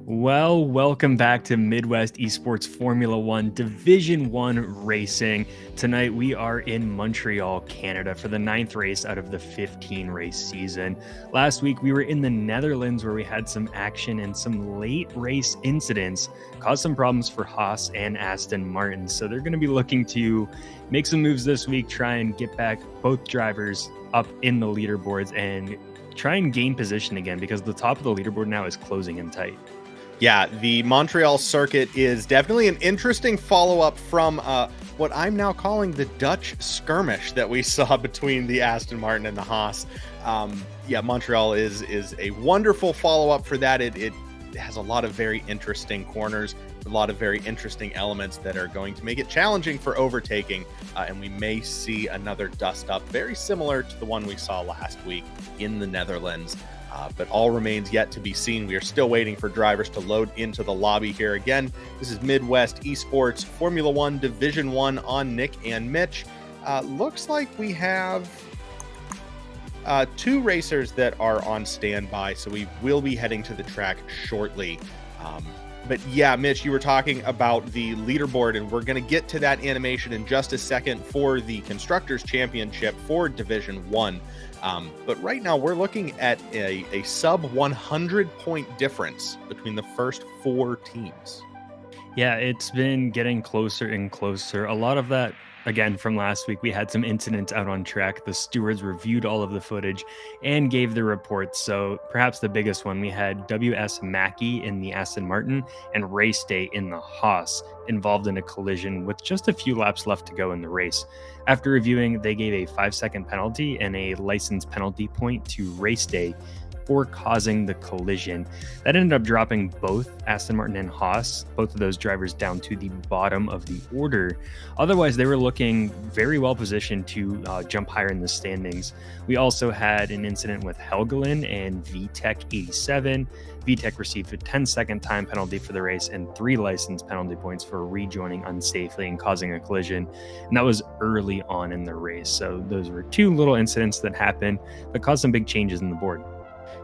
Well, welcome back to Midwest eSports Formula One Division 1 racing. Tonight we are in Montreal, Canada for the 9th race out of the 15 race season. Last week we were in the Netherlands where we had some action and some late race incidents caused some problems for Haas and Aston Martin. So they're going to be looking to make some moves this week, try and get back both drivers up in the leaderboards and try and gain position again because the top of the leaderboard now is closing in tight. Yeah, the Montreal circuit is definitely an interesting follow-up from what I'm now calling the Dutch skirmish that we saw between the Aston Martin and the Haas. Montreal is a wonderful follow-up for that. It has a lot of very interesting corners, a lot of very interesting elements that are going to make it challenging for overtaking, and we may see another dust-up very similar to the one we saw last week in the Netherlands. But all remains yet to be seen. We are still waiting for drivers to load into the lobby here. Again, this is Midwest eSports Formula One Division 1 on Nick and Mitch. Looks like we have two racers that are on standby, so we will be heading to the track shortly. But yeah, Mitch, you were talking about the leaderboard, and we're going to get to that animation in just a second for the Constructors Championship for Division 1. But right now we're looking at a sub 100 point difference between the first four teams. Yeah, it's been getting closer and closer. A lot of that, again, from last week, we had some incidents out on track. The stewards reviewed all of the footage and gave their reports. So perhaps the biggest one, we had W.S. Mackey in the Aston Martin and Race Day in the Haas involved in a collision with just a few laps left to go in the race. After reviewing, they gave a 5-second penalty and a license penalty point to Race Day for causing the collision. That ended up dropping both Aston Martin and Haas, both of those drivers, down to the bottom of the order. Otherwise, they were looking very well positioned to jump higher in the standings. We also had an incident with Helgelin and VTech 87. VTech received a 10-second time penalty for the race and 3 license penalty points for rejoining unsafely and causing a collision. And that was early on in the race. So those were two little incidents that happened that caused some big changes in the board.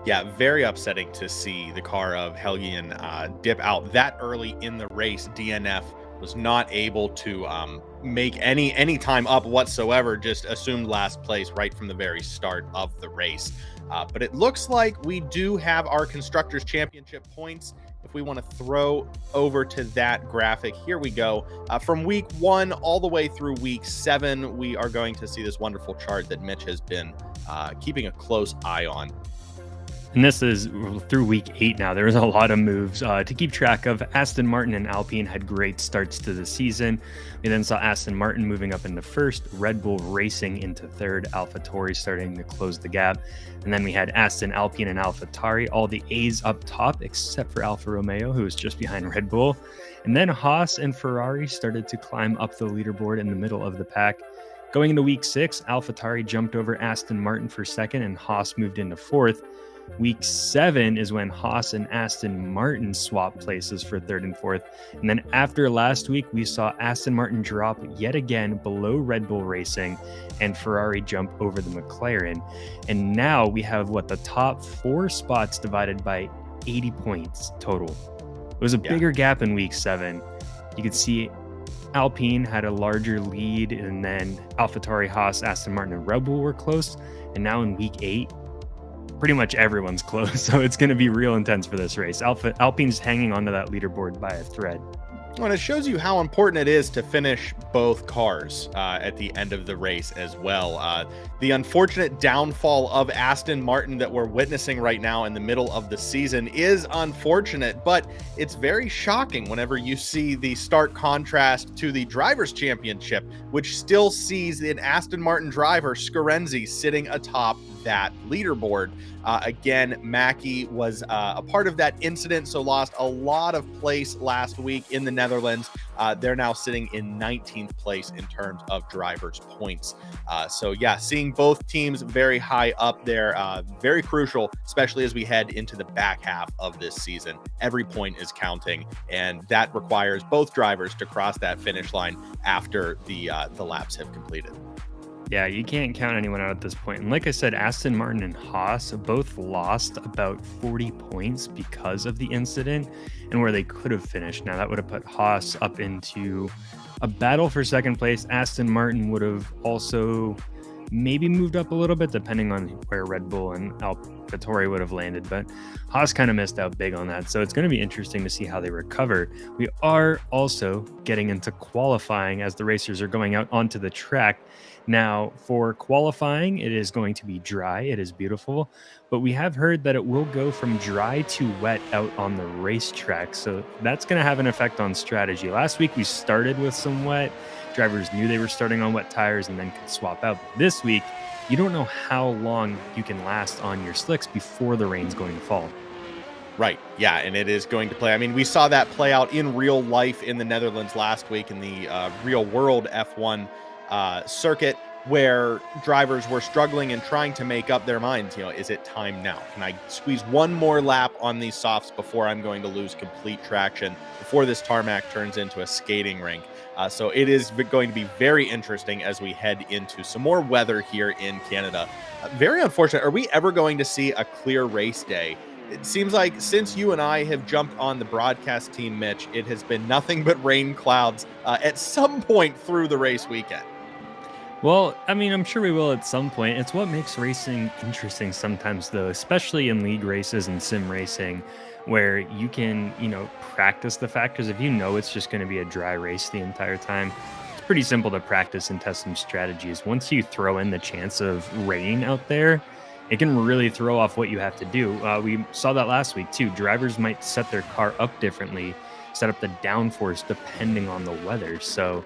Yeah, very upsetting to see the car of Helgian dip out that early in the race. DNF was not able to make any time up whatsoever, just assumed last place right from the very start of the race. But it looks like we do have our Constructors Championship points. If we want to throw over to that graphic, here we go. From week 1 all the way through week 7, we are going to see this wonderful chart that Mitch has been keeping a close eye on. And this is through week 8 now. There was a lot of moves to keep track of. Aston Martin and Alpine had great starts to the season. We then saw Aston Martin moving up into first, Red Bull racing into third, AlphaTauri starting to close the gap. And then we had Aston, Alpine, and AlphaTauri, all the A's up top, except for Alfa Romeo, who was just behind Red Bull. And then Haas and Ferrari started to climb up the leaderboard in the middle of the pack. Going into week 6, AlphaTauri jumped over Aston Martin for second, and Haas moved into fourth. Week 7 is when Haas and Aston Martin swapped places for third and fourth. And then after last week, we saw Aston Martin drop yet again below Red Bull Racing and Ferrari jump over the McLaren. And now we have the top 4 spots divided by 80 points total. It was a bigger gap in week 7. You could see Alpine had a larger lead, and then AlphaTauri, Haas, Aston Martin, and Red Bull were close. And now in week 8, pretty much everyone's close, so it's going to be real intense for this race. Alpine's hanging onto that leaderboard by a thread. Well, and it shows you how important it is to finish both cars at the end of the race as well. The unfortunate downfall of Aston Martin that we're witnessing right now in the middle of the season is unfortunate, but it's very shocking whenever you see the stark contrast to the Drivers' Championship, which still sees an Aston Martin driver, Scarenzi, sitting atop that leaderboard. Again, Mackey was a part of that incident, so lost a lot of place last week in the Netherlands. They're now sitting in 19th place in terms of drivers' points. So yeah, seeing both teams very high up there, very crucial, especially as we head into the back half of this season. Every point is counting, and that requires both drivers to cross that finish line after the laps have completed. Yeah, you can't count anyone out at this point. And like I said, Aston Martin and Haas both lost about 40 points because of the incident and where they could have finished. Now, that would have put Haas up into a battle for second place. Aston Martin would have also maybe moved up a little bit, depending on where Red Bull and AlphaTauri would have landed. But Haas kind of missed out big on that. So it's going to be interesting to see how they recover. We are also getting into qualifying as the racers are going out onto the track. Now, for qualifying, it is going to be dry. It is beautiful, but we have heard that it will go from dry to wet out on the racetrack. So that's going to have an effect on strategy. Last week, we started with some wet. Drivers knew they were starting on wet tires and then could swap out. But this week, you don't know how long you can last on your slicks before the rain's going to fall. Right. Yeah. And it is going to play. I mean, we saw that play out in real life in the Netherlands last week in the real world F1 circuit, where drivers were struggling and trying to make up their minds. Is it time now? Can I squeeze one more lap on these softs before I'm going to lose complete traction, before this tarmac turns into a skating rink? So it is going to be very interesting as we head into some more weather here in Canada. Very unfortunate. Are we ever going to see a clear race day? It seems like since you and I have jumped on the broadcast team, Mitch, it has been nothing but rain clouds at some point through the race weekend. Well, I mean, I'm sure we will at some point. It's what makes racing interesting sometimes, though, especially in league races and sim racing, where you can, practice the factors. If you know it's just going to be a dry race the entire time, it's pretty simple to practice and test some strategies. Once you throw in the chance of rain out there, it can really throw off what you have to do. We saw that last week, too. Drivers might set their car up differently, set up the downforce depending on the weather. So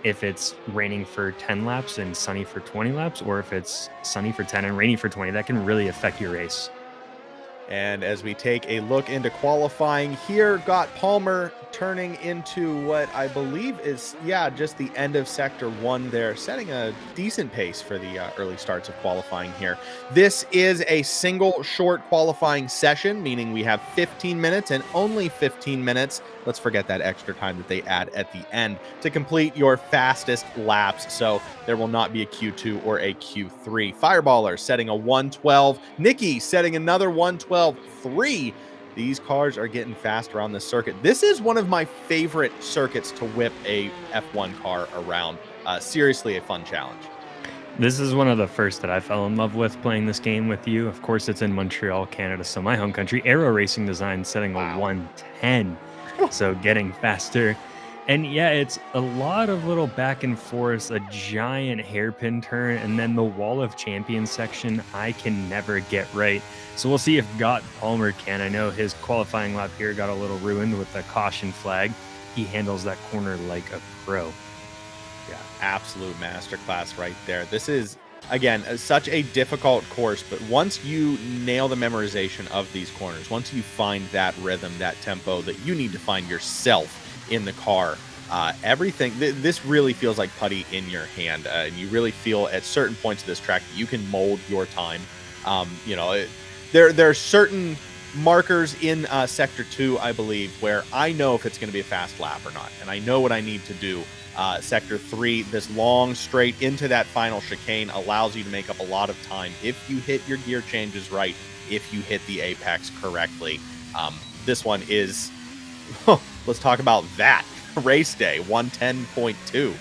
if it's raining for 10 laps and sunny for 20 laps, or if it's sunny for 10 and rainy for 20, that can really affect your race. And as we take a look into qualifying here, got Palmer turning into what I believe is, just the end of Sector 1 there, setting a decent pace for the early starts of qualifying here. This is a single short qualifying session, meaning we have 15 minutes and only 15 minutes. Let's forget that extra time that they add at the end to complete your fastest laps. So there will not be a Q2 or a Q3. Fireballer setting a 1:12. Nikki setting another 1:12.3. These cars are getting fast around this circuit. This is one of my favorite circuits to whip a F1 car around. Seriously, a fun challenge. This is one of the first that I fell in love with playing this game with you. Of course, it's in Montreal, Canada, so my home country. Aero Racing Design setting a 110, so getting faster. And yeah, it's a lot of little back and forth, a giant hairpin turn, and then the Wall of Champions section I can never get right. So we'll see if Gott Palmer can. I know his qualifying lap here got a little ruined with the caution flag. He handles that corner like a pro. Yeah, absolute masterclass right there. This is, again, such a difficult course, but once you nail the memorization of these corners, once you find that rhythm, that tempo that you need to find yourself in the car, everything, this really feels like putty in your hand. And you really feel at certain points of this track that you can mold your time. There are certain markers in Sector 2, I believe, where I know if it's going to be a fast lap or not, and I know what I need to do. Sector 3, this long straight into that final chicane allows you to make up a lot of time if you hit your gear changes right, if you hit the apex correctly. This one is, let's talk about that. Race day, 110.2.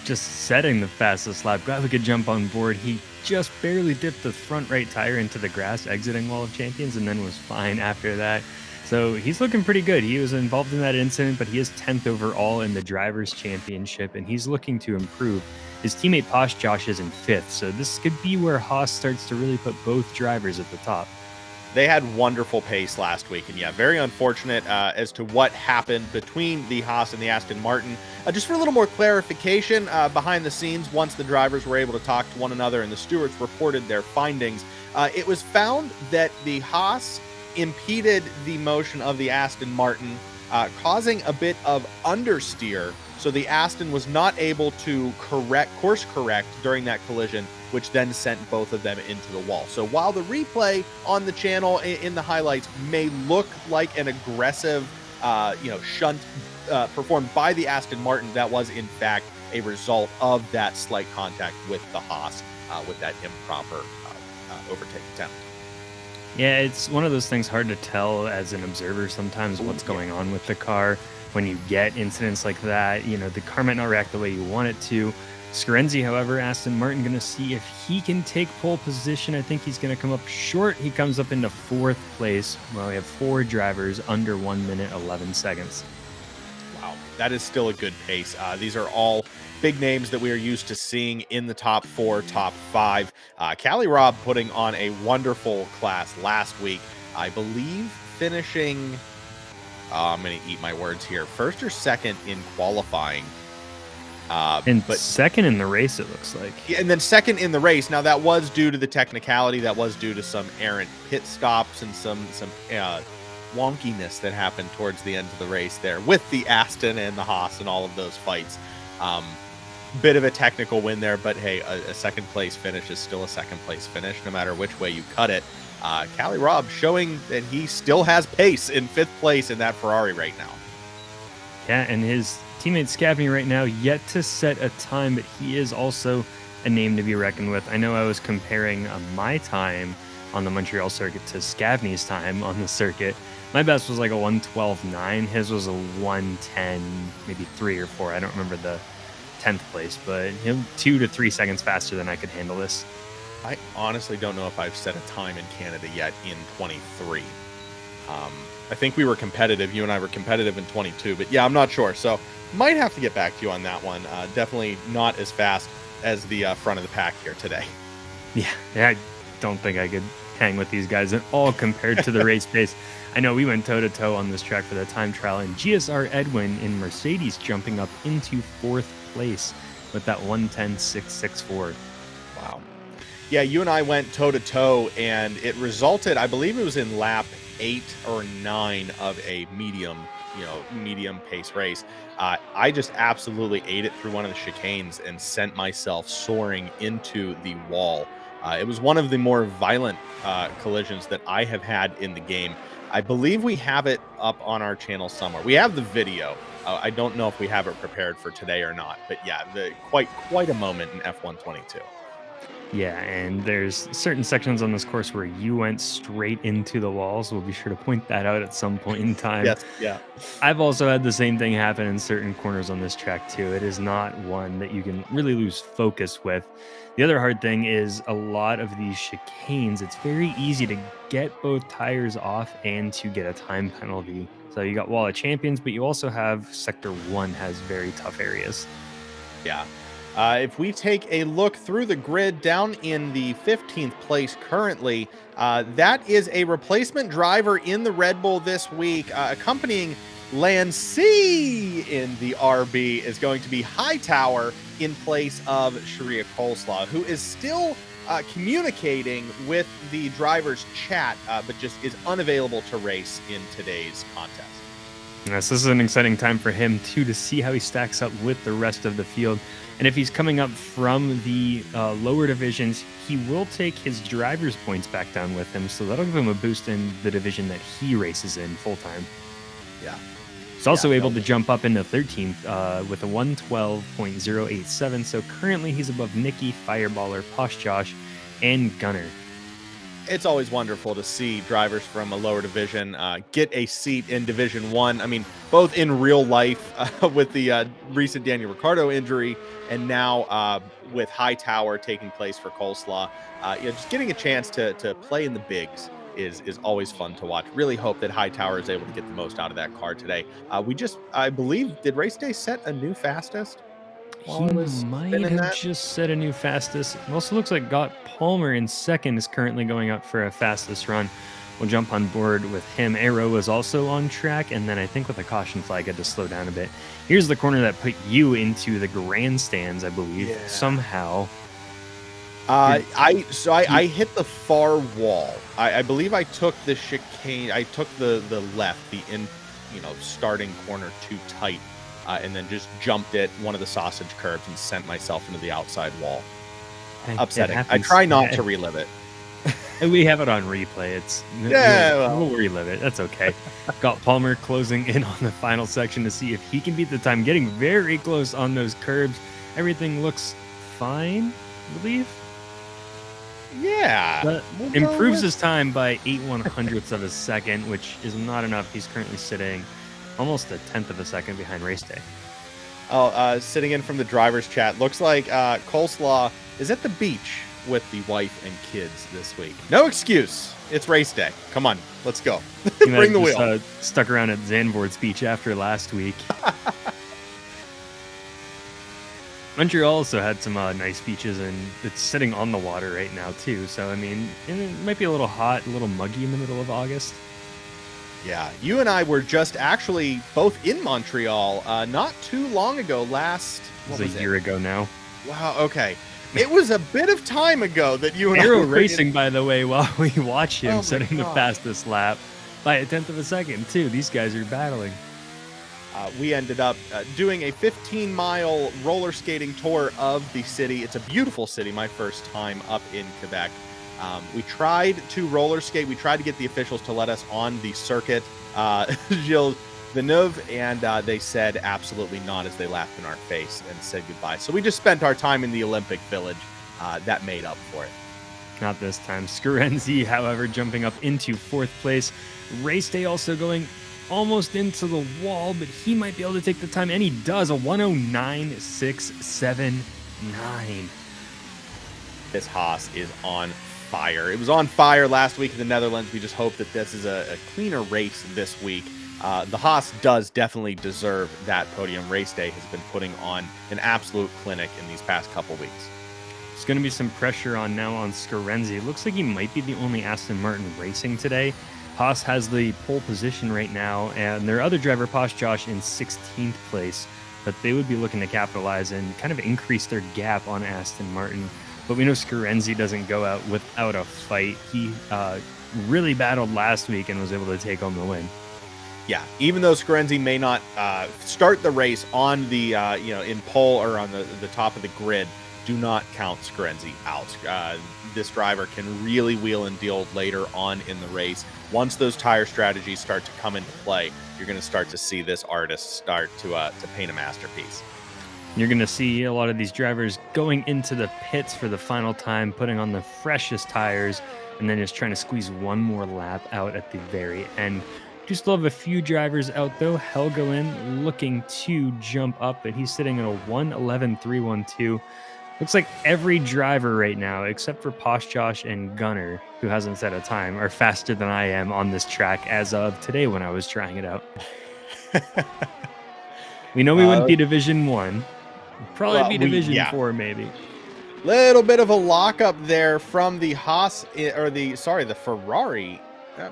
Just setting the fastest lap. Glad we could jump on board. He just barely dipped the front right tire into the grass exiting Wall of Champions and then was fine after that. So he's looking pretty good. He was involved in that incident, but he is 10th overall in the Drivers' Championship, and he's looking to improve. His teammate Posh Josh is in 5th, so this could be where Haas starts to really put both drivers at the top. They had wonderful pace last week, and very unfortunate as to what happened between the Haas and the Aston Martin. Just for a little more clarification, behind the scenes, once the drivers were able to talk to one another and the stewards reported their findings, it was found that the Haas impeded the motion of the Aston Martin, causing a bit of understeer. So the Aston was not able to course correct during that collision, which then sent both of them into the wall. So while the replay on the channel in the highlights may look like an aggressive, shunt performed by the Aston Martin, that was in fact a result of that slight contact with the Haas, with that improper overtake attempt. Yeah, it's one of those things hard to tell as an observer sometimes what's going on with the car when you get incidents like that. The car might not react the way you want it to. Scarenzi, however, Aston Martin going to see if he can take pole position. I think he's going to come up short. He comes up into 4th place. Well, we have 4 drivers under 1 minute, 11 seconds. Wow, that is still a good pace. These are all big names that we are used to seeing in the top 4, top 5. Callie Robb putting on a wonderful class last week. I believe finishing, I'm going to eat my words here, 1st or 2nd in qualifying. But 2nd in the race, it looks like. Yeah, and then 2nd in the race. Now, that was due to the technicality. That was due to some errant pit stops and some wonkiness that happened towards the end of the race there with the Aston and the Haas and all of those fights. Bit of a technical win there, but hey, a 2nd place finish is still a 2nd place finish, no matter which way you cut it. Callie Robb showing that he still has pace in 5th place in that Ferrari right now. Yeah, and his teammate Scavney right now yet to set a time, but he is also a name to be reckoned with. I know I was comparing my time on the Montreal circuit to Scavney's time on the circuit. My best was like a 1:12.9. His was a 1:10, maybe 3 or 4. I don't remember the 10th place, but 2 to 3 seconds faster than I could handle this. I honestly don't know if I've set a time in Canada yet in 23. I think we were competitive. You and I were competitive in 22, but yeah, I'm not sure. So might have to get back to you on that one. Definitely not as fast as the front of the pack here today. Yeah, I don't think I could hang with these guys at all compared to the race pace. I know we went toe-to-toe on this track for the time trial, and GSR Edwin in Mercedes jumping up into 4th place with that 1:10.664. Wow. Yeah, you and I went toe-to-toe, and it resulted, I believe it was in lap 8 or 9 of a medium pace race. I just absolutely ate it through one of the chicanes and sent myself soaring into the wall. It was one of the more violent collisions that I have had in the game. I believe we have it up on our channel somewhere. We have the video. I don't know if we have it prepared for today or not, but yeah, quite a moment in F1 22. Yeah, and there's certain sections on this course where you went straight into the walls. We'll be sure to point that out at some point in time. Yes, yeah. I've also had the same thing happen in certain corners on this track too. It is not one that you can really lose focus with. The other hard thing is a lot of these chicanes, it's very easy to get both tires off and to get a time penalty. So you got Wall of Champions, but you also have Sector 1 has very tough areas. Yeah. If we take a look through the grid down in the 15th place currently, that is a replacement driver in the Red Bull this week. Accompanying Lancy in the RB is going to be Hightower in place of Sharia Coleslaw, who is still communicating with the driver's chat, but just is unavailable to race in today's contest. Yes, this is an exciting time for him, too, to see how he stacks up with the rest of the field. And if he's coming up from the lower divisions, he will take his driver's points back down with him. So that'll give him a boost in the division that he races in full time. Yeah. He's also able to jump up into 13th with a 112.087. So currently he's above Nicky, Fireballer, Posh Josh, and Gunner. It's always wonderful to see drivers from a lower division get a seat in Division 1. I mean, both in real life with the recent Daniel Ricciardo injury, and now with Hightower taking place for Coleslaw. Just getting a chance to play in the bigs is always fun to watch. Really hope that Hightower is able to get the most out of that car today. I believe, did Race Day set a new fastest? He might have just set a new fastest. It also looks like Got Palmer in second is currently going up for a fastest run. We'll jump on board with him. Arrow was also on track, and then I think with a caution flag had to slow down a bit. Here's the corner that put you into the grandstands, I believe, somehow. I hit the far wall. I believe I took the chicane. I took the left, starting corner too tight. And then just jumped at one of the sausage curbs and sent myself into the outside wall. Upsetting. I try not to relive it. We have it on replay. We'll relive it. That's okay. Got Palmer closing in on the final section to see if he can beat the time, getting very close on those curbs. everything looks fine, I believe. Yeah. But improves his time by 8/100ths of a second, which is not enough. He's currently sitting almost a tenth of a second behind race day. Sitting in from the driver's chat. Looks like Coleslaw is at the beach with the wife and kids this week. No excuse. It's race day. Come on. Let's go. Bring the wheel. Stuck around at Zandvoort's beach after last week. Montreal also had some nice beaches, and it's sitting on the water right now, too. So, I mean, it might be a little hot, a little muggy in the middle of August. Yeah, you and I were just actually both in Montreal not too long ago. It was a year ago now. Wow, okay. It was a bit of time ago that you and Aero I were racing, by the way, while we watch him setting the fastest lap by a tenth of a second, too. These guys are battling. We ended up doing a 15-mile roller skating tour of the city. It's a beautiful city, my first time up in Quebec. We tried to roller skate. We tried to get the officials to let us on the circuit, Gilles Villeneuve, and they said absolutely not as they laughed in our face and said goodbye. So we just spent our time in the Olympic Village. That made up for it. Not this time. Scarenzi, however, jumping up into fourth place. Race day also going almost into the wall, but he might be able to take the time, and he does. A 109.679. This Haas is on fire. It was on fire last week in the Netherlands. We just hope that this is a cleaner race this week. The Haas does definitely deserve that podium. Race day has been putting on an absolute clinic in these past couple weeks. There's going to be some pressure on Scarenzi. It looks like he might be the only Aston Martin racing today. Haas has the pole position right now, and their other driver, Josh, in 16th place. But they would be looking to capitalize and kind of increase their gap on Aston Martin. But we know Scarenzi doesn't go out without a fight. He really battled last week and was able to take home the win. Yeah, even though Scarenzi may not start the race on the in pole or on the top of the grid, do not count Scarenzi out. This driver can really wheel and deal later on in the race. Once those tire strategies start to come into play, you're going to start to see this artist start to paint a masterpiece. You're going to see a lot of these drivers going into the pits for the final time, putting on the freshest tires, and then just trying to squeeze one more lap out at the very end. Do still have a few drivers out, though. Helgelin looking to jump up, but he's sitting at a 1:11.312. Looks like every driver right now, except for Josh and Gunnar, who hasn't set a time, are faster than I am on this track as of today when I was trying it out. We know we wouldn't be Division 1. Probably be Division 4, maybe. Little bit of a lockup there from the Haas, or the Ferrari.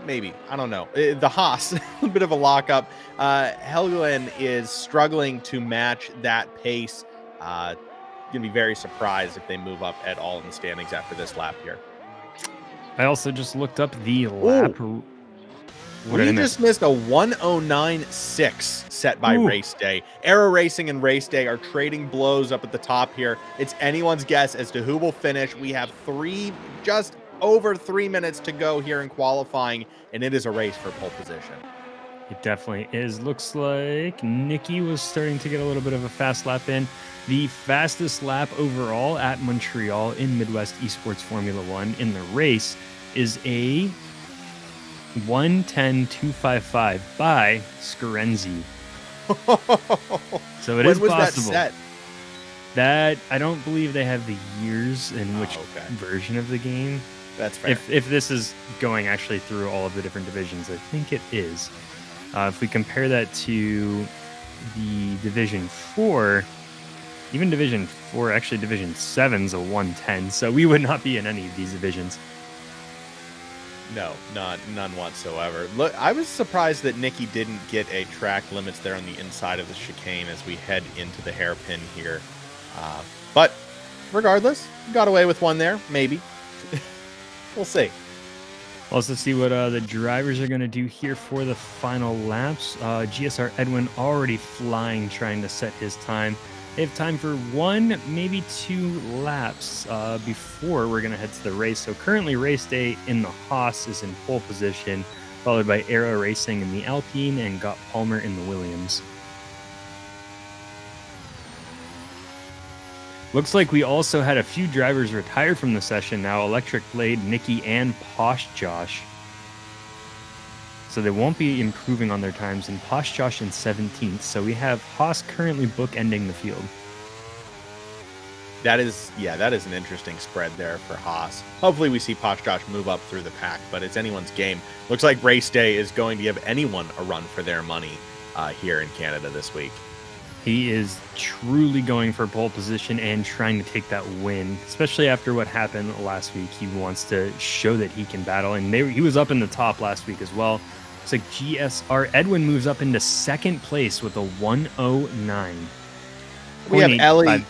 Maybe. I don't know. The Haas, a little bit of a lockup. Helgelin is struggling to match that pace. Going to be very surprised if they move up at all in the standings after this lap here. I also just looked up the lap. We just missed a 1:09.6 set by Race Day. Aero Racing and Race Day are trading blows up at the top here. It's anyone's guess as to who will finish. We have just over 3 minutes to go here in qualifying, and it is a race for pole position. It definitely is. Looks like Nicky was starting to get a little bit of a fast lap in. The fastest lap overall at Montreal in MidWest eSports Formula 1 in the race is a 1:10.255 by Scarenzi. So it is possible. That set? That I don't believe they have the years in which version of the game. That's fair. If this is going actually through all of the different divisions, I think it is. If we compare that to the Division 4, even Division 4, actually Division 7's a 1:10, so we would not be in any of these divisions. No, none whatsoever. Look, I was surprised that Nicky didn't get a track limits there on the inside of the chicane as we head into the hairpin here. But regardless, got away with one there, maybe. We'll see. Also see what the drivers are going to do here for the final laps. GSR Edwin already flying, trying to set his time. They have time for 1, maybe 2 laps before we're going to head to the race. So currently race day in the Haas is in pole position, followed by Aero Racing in the Alpine and Got Palmer in the Williams. Looks like we also had a few drivers retired from the session now. Electric Blade, Nikki, and Posh Josh. So they won't be improving on their times, and Posh Josh in 17th. So we have Haas currently bookending the field. That is an interesting spread there for Haas. Hopefully we see Posh Josh move up through the pack, but it's anyone's game. Looks like race day is going to give anyone a run for their money here in Canada this week. He is truly going for pole position and trying to take that win, especially after what happened last week. He wants to show that he can battle, and he was up in the top last week as well. Looks like GSR Edwin moves up into second place with a 109. We have Ellie.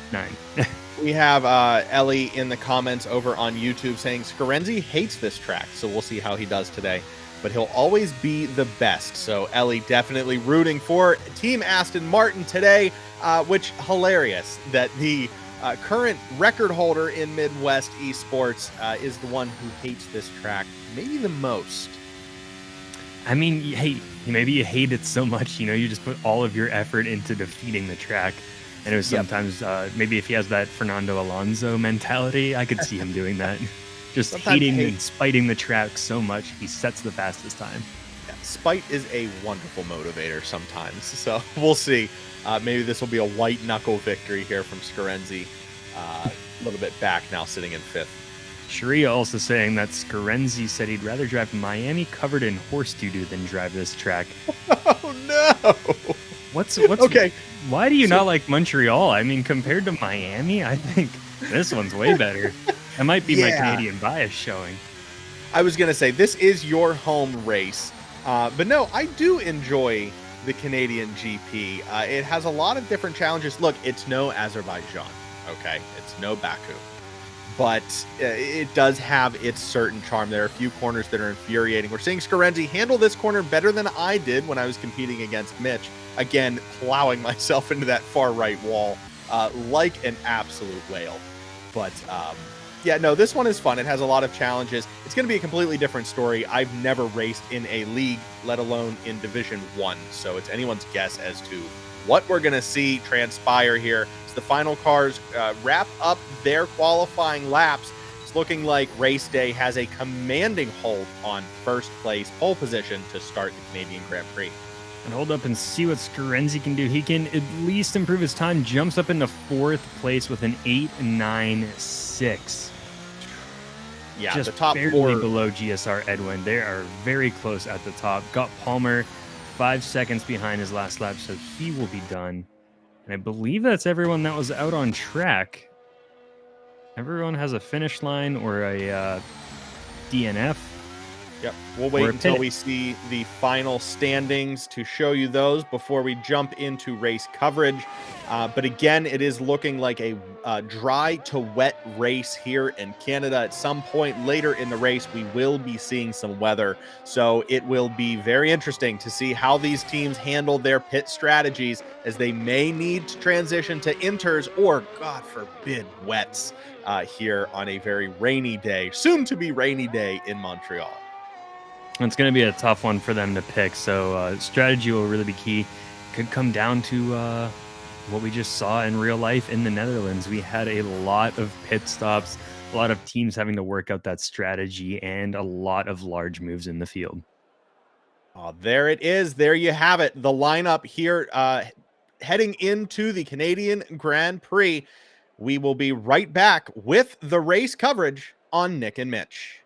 We have Ellie in the comments over on YouTube saying Scarenzi hates this track, so we'll see how he does today. But he'll always be the best. So Ellie definitely rooting for Team Aston Martin today, which hilarious that the current record holder in Midwest eSports is the one who hates this track maybe the most. I mean, maybe you hate it so much, you just put all of your effort into defeating the track. And it was sometimes, maybe if he has that Fernando Alonso mentality, I could see him doing that. Just hating and spiting the track so much, he sets the fastest time. Yeah, spite is a wonderful motivator sometimes. So we'll see. Maybe this will be a white knuckle victory here from Scarenzi. A little bit back now, sitting in 5th. Sharia also saying that Scarenzi said he'd rather drive Miami covered in horse doo-doo than drive this track. Oh, no. What's okay? Why do you not like Montreal? I mean, compared to Miami, I think this one's way better. That might be my Canadian bias showing. I was going to say, this is your home race. But no, I do enjoy the Canadian GP. It has a lot of different challenges. Look, it's no Azerbaijan, okay? It's no Baku. But it does have its certain charm. There are a few corners that are infuriating. We're seeing Scarenzi handle this corner better than I did when I was competing against Mitch. Again, plowing myself into that far right wall like an absolute whale. But yeah, no, this one is fun. It has a lot of challenges. It's going to be a completely different story. I've never raced in a league, let alone in Division 1. So it's anyone's guess as to what we're going to see transpire here. As the final cars wrap up their qualifying laps, it's looking like race day has a commanding hold on first place pole position to start the Canadian Grand Prix. And hold up and see what Scarenzi can do. He can at least improve his time. Jumps up into 4th place with an 8.96. Yeah, just the top barely 4 below GSR Edwin. They are very close at the top. Got Palmer 5 seconds behind his last lap, so he will be done. And I believe that's everyone that was out on track. Everyone has a finish line or a DNF. Yep, we'll wait until we see the final standings to show you those before we jump into race coverage. But again, it is looking like a dry to wet race here in Canada. At some point later in the race, we will be seeing some weather. So it will be very interesting to see how these teams handle their pit strategies, as they may need to transition to inters or, God forbid, wets here on a very rainy day, soon to be rainy day in Montreal. It's going to be a tough one for them to pick, so strategy will really be key. Could come down to what we just saw in real life in the Netherlands. We had a lot of pit stops, a lot of teams having to work out that strategy, and a lot of large moves in the field. Oh, there it is. There you have it. The lineup here heading into the Canadian Grand Prix. We will be right back with the race coverage on Nick and Mitch.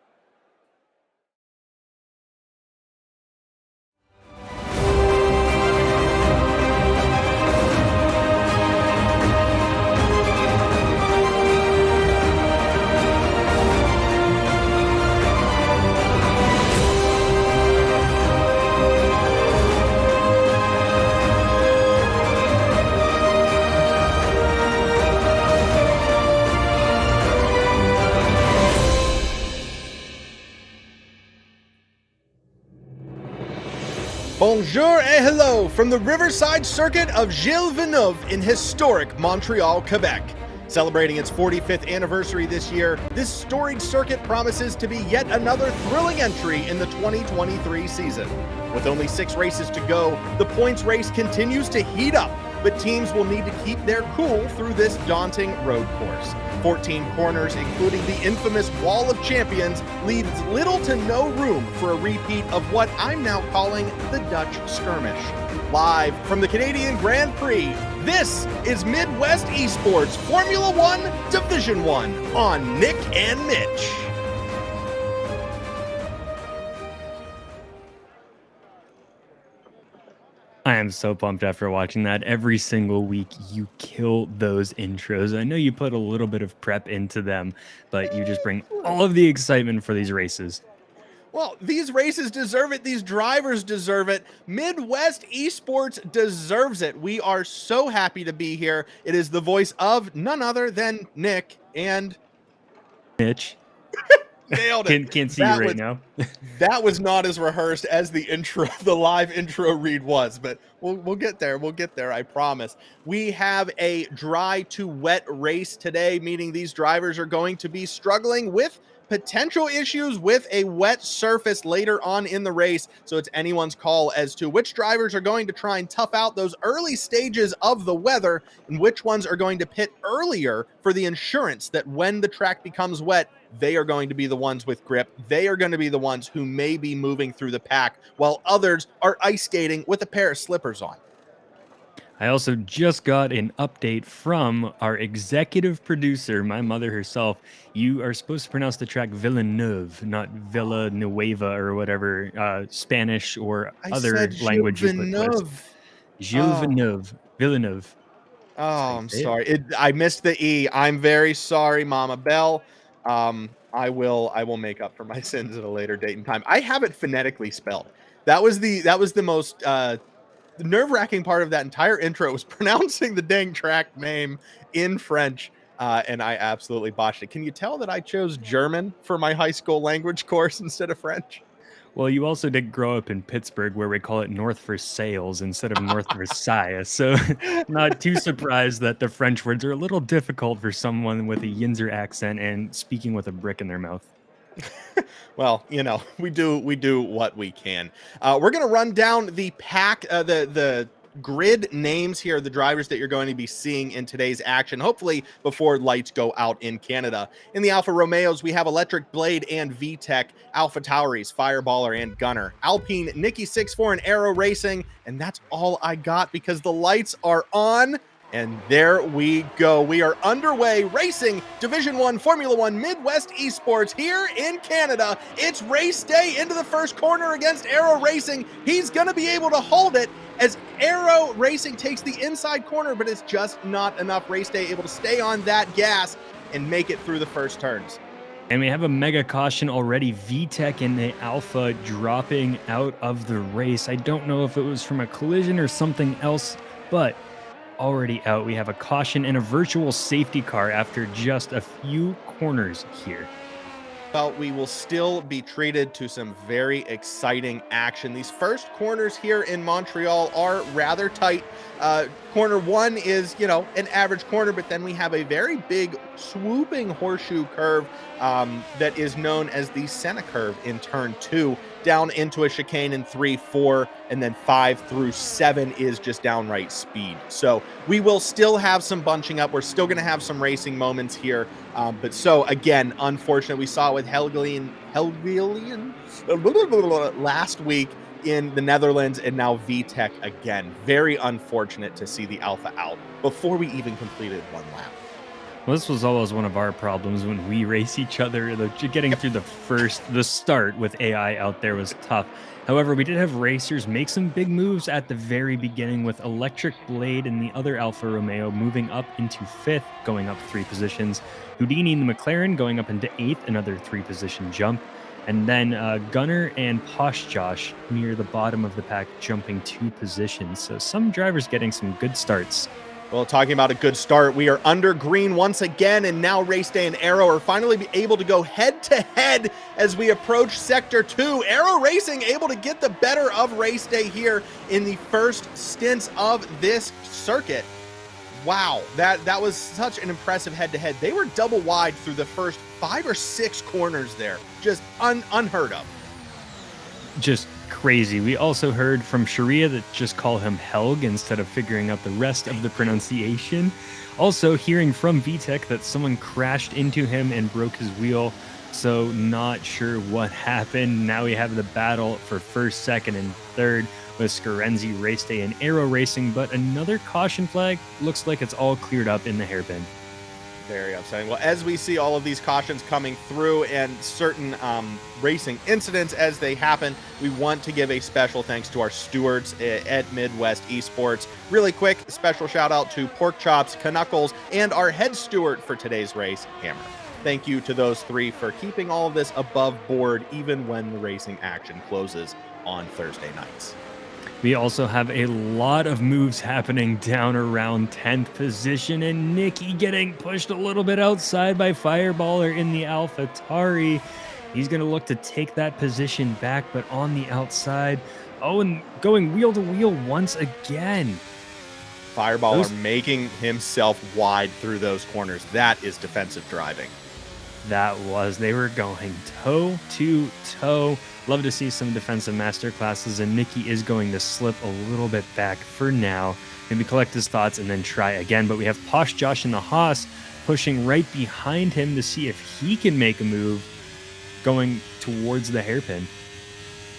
Bonjour et hello from the Riverside Circuit of Gilles Villeneuve in historic Montreal, Quebec. Celebrating its 45th anniversary this year, this storied circuit promises to be yet another thrilling entry in the 2023 season. With only 6 races to go, the points race continues to heat up, but teams will need to keep their cool through this daunting road course. 14 corners, including the infamous Wall of Champions, leaves little to no room for a repeat of what I'm now calling the Dutch Skirmish. Live from the Canadian Grand Prix, this is Midwest eSports Formula One Division 1 on Nick and Mitch. I am so pumped after watching that. Every single week, you kill those intros. I know you put a little bit of prep into them, but you just bring all of the excitement for these races. Well, these races deserve it. These drivers deserve it. Midwest eSports deserves it. We are so happy to be here. It is the voice of none other than Nick and Mitch. Nailed it. Can't see you right now. That was not as rehearsed as the intro, the live intro read was, but we'll get there. We'll get there, I promise. We have a dry to wet race today, meaning these drivers are going to be struggling with potential issues with a wet surface later on in the race. So it's anyone's call as to which drivers are going to try and tough out those early stages of the weather and which ones are going to pit earlier for the insurance that when the track becomes wet, they are going to be the ones with grip. They are going to be the ones who may be moving through the pack while others are ice skating with a pair of slippers on. I also just got an update from our executive producer, my mother herself. You are supposed to pronounce the track Villeneuve, not Villanueva or whatever Spanish or other language you put place. Villeneuve. Villeneuve. Oh, I'm sorry. I missed the E. I'm very sorry, Mama Bell. I will make up for my sins at a later date and time. I have it phonetically spelled. That was the most nerve-wracking part of that entire intro was pronouncing the dang track name in French, and I absolutely botched it. Can you tell that I chose German for my high school language course instead of French? Well, you also did grow up in Pittsburgh, where we call it North Versailles instead of North Versailles. So not too surprised that the French words are a little difficult for someone with a Yinzer accent and speaking with a brick in their mouth. Well, you know, we do what we can. We're going to run down the pack, the grid names here, the drivers that you're going to be seeing in today's action, hopefully before lights go out in Canada. In the Alfa Romeos, we have Electric Blade and VTEC, Alpha Tauris, Fireballer and Gunner, Alpine, Nicky 6-4 and Aero Racing, and that's all I got because the lights are on. And there we go. We are underway racing Division 1 Formula 1 Midwest eSports here in Canada. It's race day into the first corner against Aero Racing. He's going to be able to hold it as Aero Racing takes the inside corner, but it's just not enough. Race day able to stay on that gas and make it through the first turns. And we have a mega caution already. VTEC and the Alpha dropping out of the race. I don't know if it was from a collision or something else, but already out. We have a caution and a virtual safety car after just a few corners here. Well, we will still be treated to some very exciting action. These first corners here in Montreal are rather tight. Corner one is, you know, an average corner, but then we have a very big swooping horseshoe curve that is known as the Senna curve in turn 2, down into a chicane in 3, 4, and then 5 through 7 is just downright speed. So we will still have some bunching up. We're still going to have some racing moments here. But so again, unfortunate, we saw it with Helgelian last week in the Netherlands, and now VTEC again. Very unfortunate to see the Alpha out before we even completed one lap. Well, this was always one of our problems when we race each other. Getting through the start with AI out there was tough. However, we did have racers make some big moves at the very beginning with Electric Blade and the other Alfa Romeo moving up into 5th, going up 3 positions. Houdini and the McLaren going up into 8th, another 3-position jump. And then Gunner and Posh Josh near the bottom of the pack, jumping 2 positions. So some drivers getting some good starts. Well, talking about a good start, we are under green once again, and now Race Day and Aero are finally able to go head-to-head as we approach Sector 2. Aero Racing able to get the better of Race Day here in the first stints of this circuit. Wow, that was such an impressive head-to-head. They were double wide through the first 5 or 6 corners there. Just unheard of. Just crazy. We also heard from Sharia that just call him Helg instead of figuring out the rest of the pronunciation. Also hearing from VTech that someone crashed into him and broke his wheel. So not sure what happened. Now we have the battle for first, second, and third with Scarenzi, Race Day, and Aero Racing. But another caution flag. Looks like it's all cleared up in the hairpin. Very upsetting. Well, as we see all of these cautions coming through and certain racing incidents as they happen, we want to give a special thanks to our stewards at MidWest eSports. Really quick, special shout out to Pork Chops, Knuckles, and our head steward for today's race, Hammer. Thank you to those three for keeping all of this above board, even when the racing action closes on Thursday nights. We also have a lot of moves happening down around 10th position, and Nicky getting pushed a little bit outside by Fireballer in the AlphaTauri. He's going to look to take that position back, but on the outside. Oh, and going wheel to wheel once again. Fireballer making himself wide through those corners. That is defensive driving. They were going toe to toe. Love to see some defensive master classes, and Nicky is going to slip a little bit back for now. Maybe collect his thoughts and then try again. But we have Posh Josh in the Haas pushing right behind him to see if he can make a move going towards the hairpin.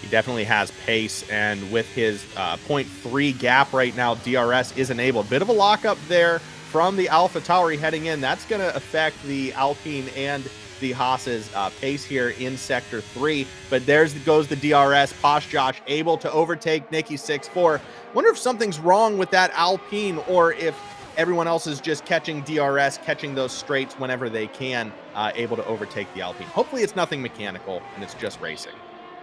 He definitely has pace, and with his 0.3 gap right now, DRS is enabled. Bit of a lockup there from the AlphaTauri heading in. That's going to affect the Alpine and the Haas's pace here in Sector 3. But goes the DRS. Posh Josh able to overtake Nicky 6-4. Wonder if something's wrong with that Alpine, or if everyone else is just catching DRS, catching those straights whenever they can, able to overtake the Alpine. Hopefully it's nothing mechanical and it's just racing.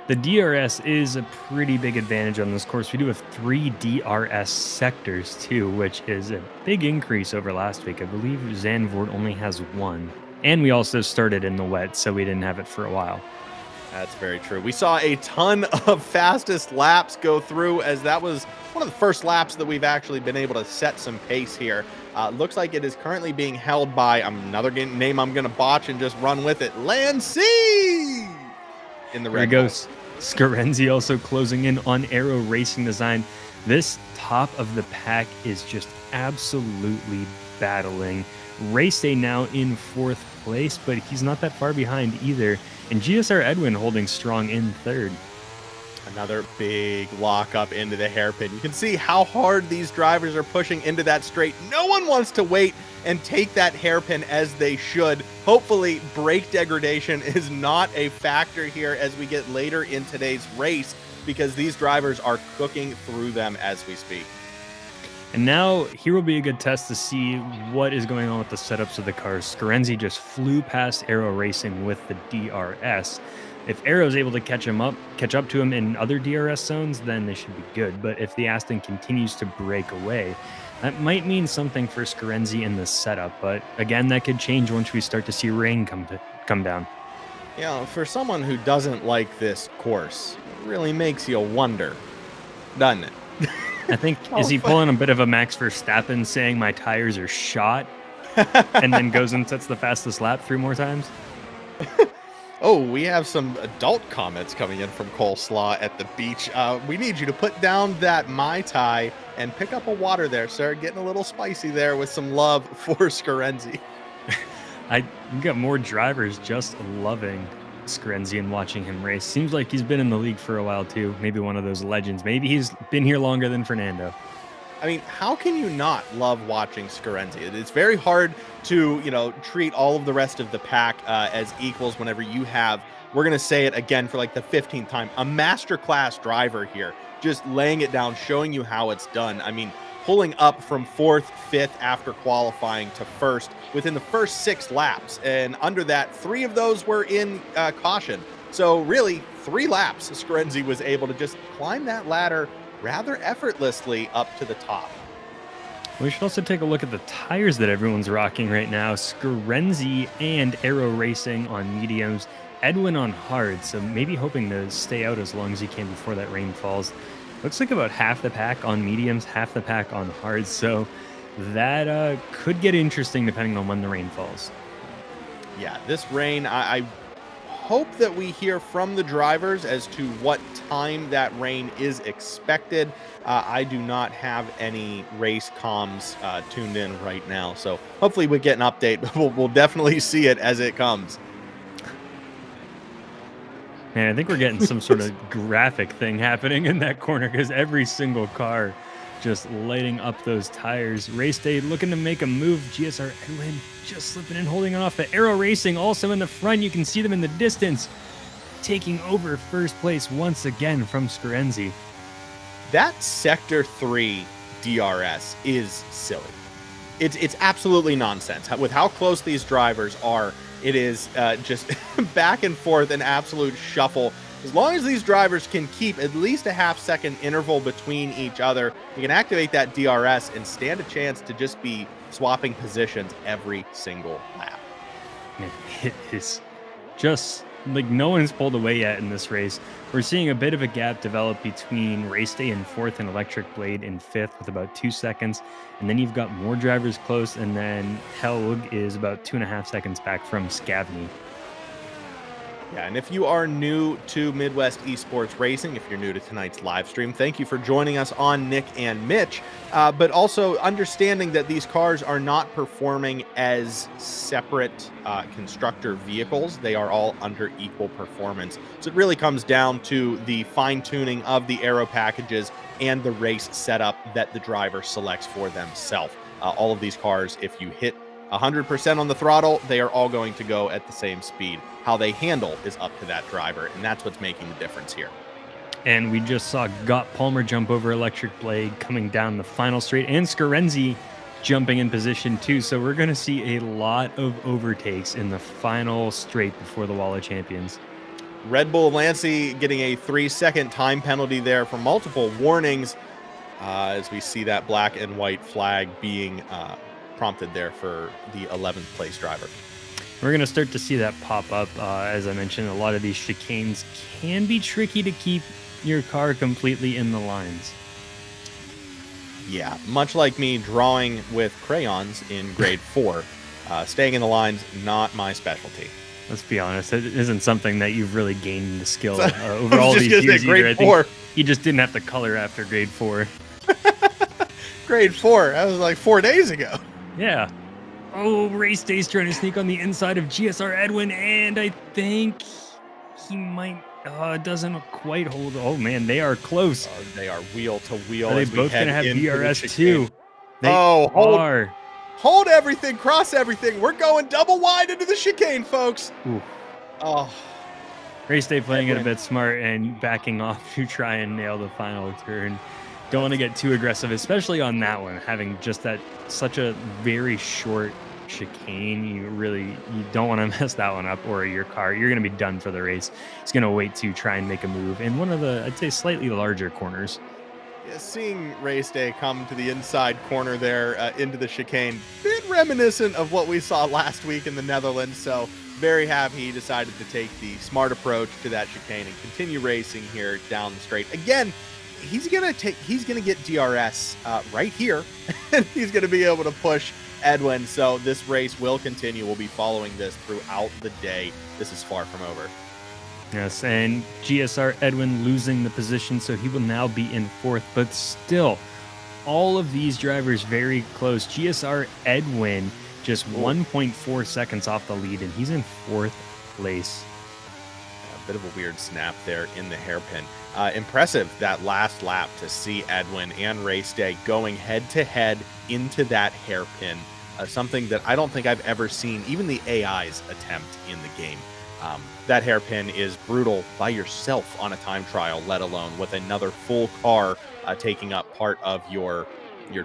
The DRS is a pretty big advantage on this course. We do have 3 DRS sectors too, which is a big increase over last week. I believe Zandvoort only has 1. And we also started in the wet, so we didn't have it for a while. That's very true. We saw a ton of fastest laps go through, as that was one of the first laps that we've actually been able to set some pace here. Looks like it is currently being held by another name I'm going to botch and just run with it. Lancy in the red. There goes Scarenzi also closing in on Aero Racing Design. This top of the pack is just absolutely battling. Race Day now in 4th place, but he's not that far behind either. And GSR Edwin holding strong in 3rd. Another big lockup into the hairpin. You can see how hard these drivers are pushing into that straight. No one wants to wait and take that hairpin as they should. Hopefully, brake degradation is not a factor here as we get later in today's race, because these drivers are cooking through them as we speak. And now here will be a good test to see what is going on with the setups of the cars. Scarenzi just flew past Aero Racing with the DRS. If Aero's able to catch up to him in other DRS zones, then they should be good. But if the Aston continues to break away, that might mean something for Scarenzi in the setup. But again, that could change once we start to see rain come down. Yeah, for someone who doesn't like this course, it really makes you wonder, doesn't it? I think, is he pulling a bit of a Max Verstappen saying my tires are shot and then goes and sets the fastest lap 3 more times? Oh, we have some adult comments coming in from Coleslaw at the beach. We need you to put down that Mai Tai and pick up a water there, sir. Getting a little spicy there with some love for Scarenzi. You got more drivers just loving Scarenzi and watching him race. Seems like he's been in the league for a while too. Maybe one of those legends. Maybe he's been here longer than Fernando. I mean, how can you not love watching Scarenzi? It's very hard to, treat all of the rest of the pack as equals whenever you have, we're going to say it again for like the 15th time, a masterclass driver here, just laying it down, showing you how it's done. I mean, pulling up from 4th, 5th after qualifying to 1st within the first 6 laps. And under that, 3 of those were in caution. So really, 3 laps, Scarenzi was able to just climb that ladder rather effortlessly up to the top. We should also take a look at the tires that everyone's rocking right now. Scarenzi and Aero Racing on mediums, Edwin on hard, so maybe hoping to stay out as long as he can before that rain falls. Looks like about half the pack on mediums, half the pack on hards, so that could get interesting depending on when the rain falls. Yeah, this rain, I hope that we hear from the drivers as to what time that rain is expected. I do not have any race comms tuned in right now, so hopefully we get an update, but we'll definitely see it as it comes. Man, I think we're getting some sort of graphic thing happening in that corner because every single car just lighting up those tires. Race Day looking to make a move. GSR Edwin just slipping and holding off. The Aero Racing also in the front. You can see them in the distance, taking over first place once again from Scarenzi. That Sector 3 DRS is silly. It's absolutely nonsense. With how close these drivers are, it is just back and forth, an absolute shuffle. As long as these drivers can keep at least a half-second interval between each other, you can activate that DRS and stand a chance to just be swapping positions every single lap. Man, it is just like no one's pulled away yet in this race. We're seeing a bit of a gap develop between Race Day in 4th and Electric Blade in 5th with about 2 seconds. And then you've got more drivers close, and then Helg is about 2.5 seconds back from Scavney. Yeah, and if you are new to Midwest eSports Racing, if you're new to tonight's live stream, thank you for joining us on Nick and Mitch, but also understanding that these cars are not performing as separate constructor vehicles. They are all under equal performance. So it really comes down to the fine-tuning of the aero packages and the race setup that the driver selects for themselves. All of these cars, if you hit 100% on the throttle, they are all going to go at the same speed. How they handle is up to that driver, and that's what's making the difference here. And we just saw Gott Palmer jump over Electric Blade coming down the final straight, and Scarenzi jumping in position too. So we're going to see a lot of overtakes in the final straight before the Wall of Champions. Red Bull Lancey getting a 3-second time penalty there for multiple warnings as we see that black and white flag being prompted there for the 11th place driver. We're going to start to see that pop up. As I mentioned, a lot of these chicanes can be tricky to keep your car completely in the lines. Yeah, much like me drawing with crayons in grade 4, staying in the lines, not my specialty. Let's be honest, it isn't something that you've really gained the skill over all these years. Grade 4. You just didn't have to color after grade 4. Grade 4, that was like 4 days ago. Yeah. Oh, Race Day's trying to sneak on the inside of GSR Edwin, and I think he might. Doesn't quite hold. Oh man, they are close. They are wheel to wheel. Are they both going to have DRS too? They are. Hold everything, cross everything. We're going double wide into the chicane, folks. Ooh. Oh. Race Day playing it a bit smart and backing off to try and nail the final turn. Don't want to get too aggressive, especially on that one, having just such a very short chicane. You don't want to mess that one up, or you're going to be done for the race. It's going to wait to try and make a move in one of the, I'd say, slightly larger corners. Yeah, seeing Race Day come to the inside corner there into the chicane, bit reminiscent of what we saw last week in the Netherlands. So very happy he decided to take the smart approach to that chicane and continue racing here down the straight. Again, he's gonna get DRS right here, and he's gonna be able to push Edwin. So this race will continue. We'll be following this throughout the day. This is far from over. Yes, and GSR Edwin losing the position, so he will now be in 4th, but still, all of these drivers very close. GSR Edwin just 1.4 seconds off the lead, and he's in 4th place. A bit of a weird snap there in the hairpin. Impressive that last lap to see Edwin and Race Day going head-to-head into that hairpin. Something that I don't think I've ever seen even the AI's attempt in the game. That hairpin is brutal by yourself on a time trial, let alone with another full car taking up part of your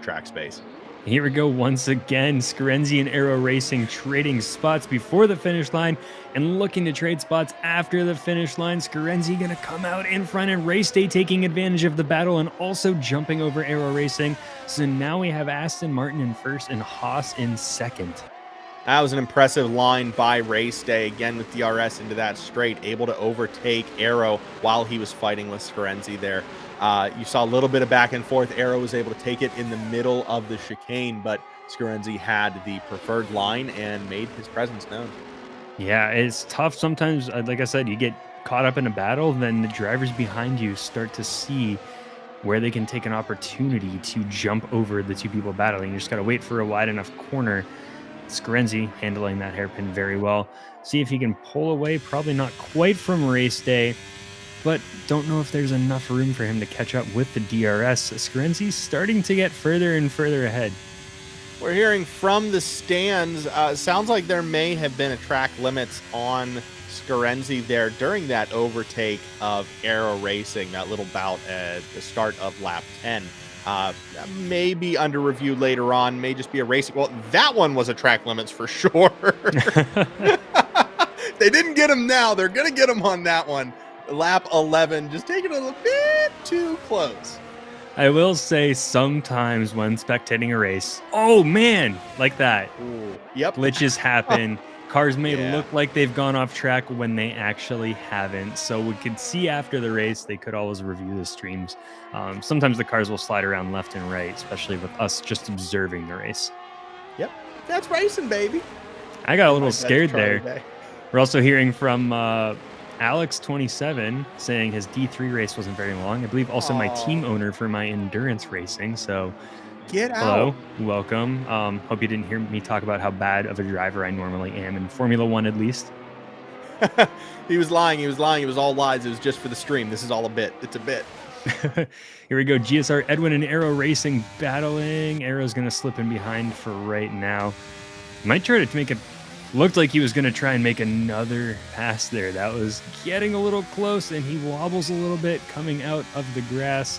track space. Here we go once again. Scarenzi and Aero Racing trading spots before the finish line and looking to trade spots after the finish line. Scarenzi going to come out in front, and Race Day taking advantage of the battle and also jumping over Aero Racing. So now we have Aston Martin in 1st and Haas in 2nd. That was an impressive line by Race Day, again with DRS into that straight, able to overtake Aero while he was fighting with Scarenzi there. You saw a little bit of back and forth. Aero was able to take it in the middle of the chicane, but Scarenzi had the preferred line and made his presence known. Yeah, it's tough sometimes. Like I said, you get caught up in a battle, then the drivers behind you start to see where they can take an opportunity to jump over the two people battling. You just got to wait for a wide enough corner. Scarenzi handling that hairpin very well. See if he can pull away. Probably not quite from race day, but don't know if there's enough room for him to catch up with the DRS. Scarenzi's starting to get further and further ahead. We're hearing from the stands. Sounds like there may have been a track limits on Scarenzi there during that overtake of Aero Racing, that little bout at the start of lap 10. May be under review later on, may just be a racing. Well, that one was a track limits for sure. They didn't get him now. They're going to get him on that one. Lap 11, just taking it a bit too close. I will say sometimes when spectating a race, oh man, like that. Ooh, yep. Glitches happen. Cars may look like they've gone off track when they actually haven't. So we could see after the race, they could always review the streams. Sometimes the cars will slide around left and right, especially with us just observing the race. Yep, that's racing, baby. I got a little scared there. We're also hearing from Alex27 saying his D3 race wasn't very long. I believe also my team owner for my endurance racing. So hello, welcome. Hope you didn't hear me talk about how bad of a driver I normally am in Formula One, at least. He was lying. It was all lies. It was just for the stream. This is all a bit. It's a bit. Here we go. GSR, Edwin, and Aero Racing battling. Aero's going to slip in behind for right now. Might try to make it. Looked like he was going to try and make another pass there. That was getting a little close, and he wobbles a little bit coming out of the grass.